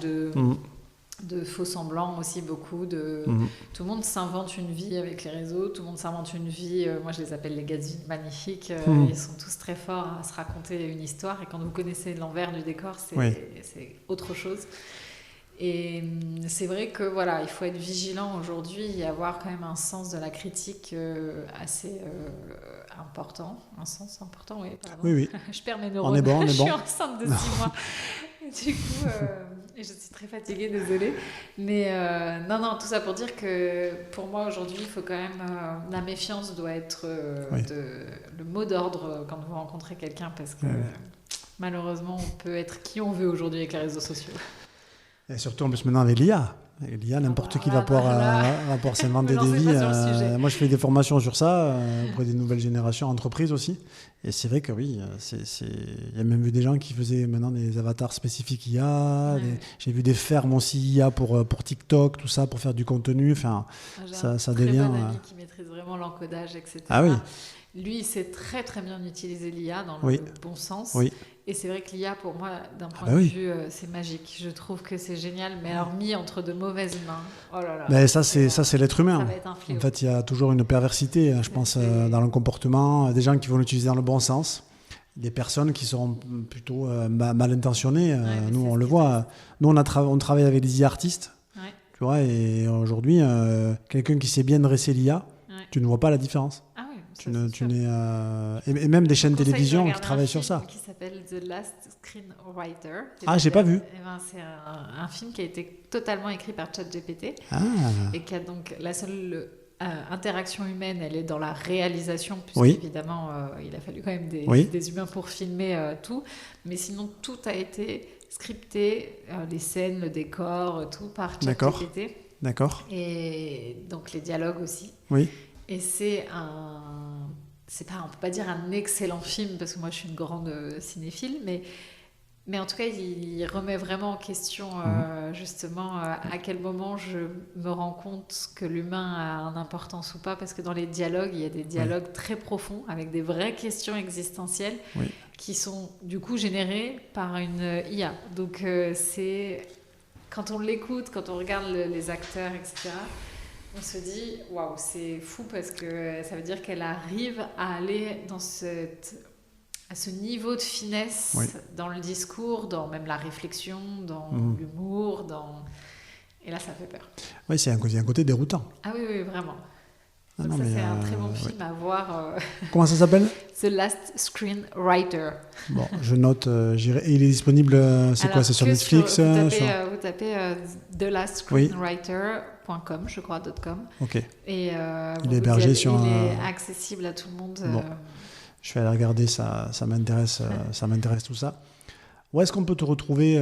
de faux semblants aussi, beaucoup. Tout le monde s'invente une vie avec les réseaux, tout le monde s'invente une vie. Moi, je les appelle les Gatsby magnifiques. Ils sont tous très forts à se raconter une histoire. Et quand vous connaissez l'envers du décor, c'est autre chose. Et c'est vrai que il faut être vigilant aujourd'hui et avoir quand même un sens de la critique assez important. Un sens important, oui, pardon. Oui. Je perds mes neurones. On est bon. Je suis enceinte de 6 mois. Du coup, je suis très fatiguée, désolée. Mais non, tout ça pour dire que pour moi, aujourd'hui, il faut quand même... la méfiance doit être le mot d'ordre quand vous rencontrez quelqu'un parce que malheureusement, on peut être qui on veut aujourd'hui avec les réseaux sociaux. Et surtout, en plus, maintenant, avec l'IA. L'IA, n'importe qui va pouvoir s'inventer des vies. Moi, je fais des formations sur ça, auprès des nouvelles générations, entreprises aussi. Et c'est vrai que oui, il y a même vu des gens qui faisaient maintenant des avatars spécifiques IA. J'ai vu des fermes aussi IA pour TikTok, tout ça, pour faire du contenu. Enfin, ça devient... J'ai un très bon ami qui maîtrise vraiment l'encodage, etc. Ah oui. Lui, il sait très très bien utiliser l'IA dans le bon sens. Oui. Et c'est vrai que l'IA, pour moi, d'un point de vue, c'est magique. Je trouve que c'est génial, mais alors mis entre de mauvaises mains. Oh là là. Mais ça, c'est l'être humain. Ça va être un fléau. En fait, il y a toujours une perversité, je pense, dans le comportement. Des gens qui vont l'utiliser dans le bon sens des personnes qui seront plutôt mal intentionnées. Nous, on le qui voit. Nous, on travaille avec des IA-artistes. Ouais. Tu vois, et aujourd'hui, quelqu'un qui sait bien dresser l'IA, tu ne vois pas la différence. Ah oui, Et même des chaînes de Conseil de télévision qui regarder travaillent un sur film ça. qui s'appelle The Last Screenwriter. Ah, j'ai pas vu. C'est un film qui a été totalement écrit par ChatGPT et qui a donc la seule interaction humaine, elle est dans la réalisation, puisqu'évidemment, il a fallu quand même des humains pour filmer tout. Mais sinon, tout a été scripté, les scènes, le décor, tout par ChatGPT. D'accord. Et donc les dialogues aussi. Oui. Et on peut pas dire un excellent film parce que moi je suis une grande cinéphile, mais en tout cas il remet vraiment en question justement à quel moment je me rends compte que l'humain a une importance ou pas, parce que dans les dialogues il y a des dialogues très profonds avec des vraies questions existentielles qui sont du coup générées par une IA. Donc c'est quand on l'écoute, quand on regarde les acteurs, etc., on se dit waouh, c'est fou, parce que ça veut dire qu'elle arrive à aller à ce niveau de finesse dans le discours, dans même la réflexion, dans l'humour, et là ça fait peur. Oui, c'est un côté déroutant. Ah oui, vraiment. Donc c'est un très bon film à voir. Comment ça s'appelle ? The Last Screenwriter. Bon, je note, j'irai. Et il est disponible, c'est sur Netflix vous tapez thelastScreenwriter.com, je crois, .com. Ok. Et il est hébergé sur il est accessible à tout le monde. Bon. Je vais aller regarder, ça m'intéresse, ça m'intéresse tout ça. Où est-ce qu'on peut te retrouver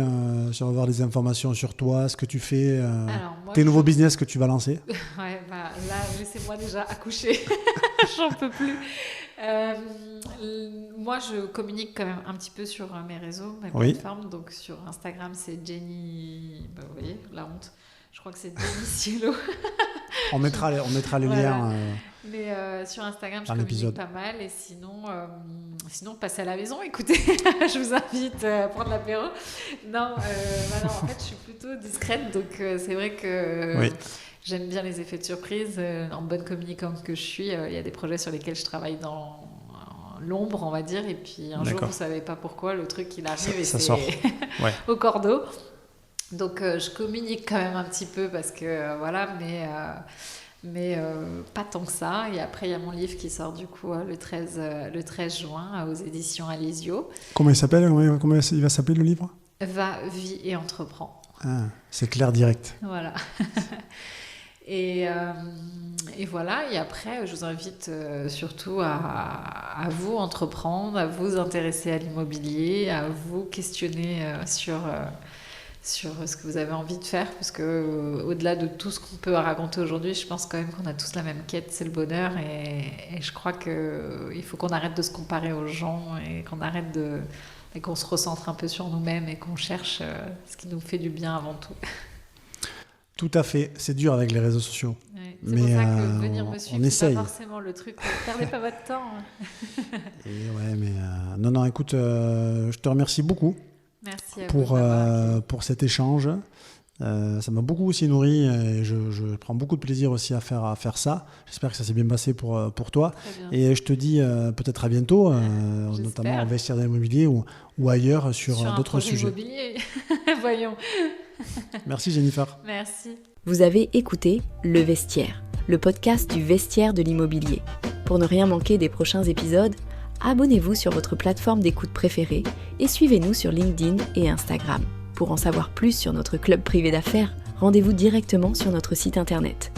si on veut avoir des informations sur toi, ce que tu fais, tes nouveaux business que tu vas lancer? Là, laissez-moi déjà accoucher. J'en peux plus. Moi, je communique quand même un petit peu sur mes réseaux, mes plateformes. Donc, sur Instagram, c'est Jenny... vous voyez, la honte. Je crois que c'est Jenny Cielo. On mettra les liens... Mais sur Instagram, je communique pas mal. Et sinon, passez à la maison, écoutez. Je vous invite à prendre l'apéro. Non, en fait, je suis plutôt discrète. Donc, c'est vrai que j'aime bien les effets de surprise. En bonne communicante que je suis, il y a des projets sur lesquels je travaille dans l'ombre, on va dire. Et puis, un jour, vous ne savez pas pourquoi, le truc, il arrive et ça c'est sort. au cordeau. Donc, je communique quand même un petit peu parce que, mais pas tant que ça. Et après, il y a mon livre qui sort du coup le 13 juin aux éditions Alizio. Comment il s'appelle ? Comment il va s'appeler le livre ? Va, vis et entreprends. Ah, c'est clair, direct. Voilà. Et voilà. Et après, je vous invite surtout à vous entreprendre, à vous intéresser à l'immobilier, à vous questionner sur ce que vous avez envie de faire, parce que au-delà de tout ce qu'on peut raconter aujourd'hui, je pense quand même qu'on a tous la même quête, c'est le bonheur, et je crois qu'il faut qu'on arrête de se comparer aux gens et qu'on se recentre un peu sur nous-mêmes et qu'on cherche ce qui nous fait du bien avant tout. Tout à fait, c'est dur avec les réseaux sociaux. Ouais, c'est pour ça que venir me suivre, c'est pas forcément le truc, perdez pas votre temps. Non, écoute, je te remercie beaucoup. Merci à vous pour cet échange. Ça m'a beaucoup aussi nourri et je prends beaucoup de plaisir aussi à faire ça. J'espère que ça s'est bien passé pour toi. Et je te dis peut-être à bientôt, notamment en vestiaire de l'immobilier ou ailleurs sur d'autres sujets. Immobilier. Voyons. Merci Jennifer. Merci. Vous avez écouté Le Vestiaire, le podcast du vestiaire de l'immobilier. Pour ne rien manquer des prochains épisodes, abonnez-vous sur votre plateforme d'écoute préférée et suivez-nous sur LinkedIn et Instagram. Pour en savoir plus sur notre club privé d'affaires, rendez-vous directement sur notre site internet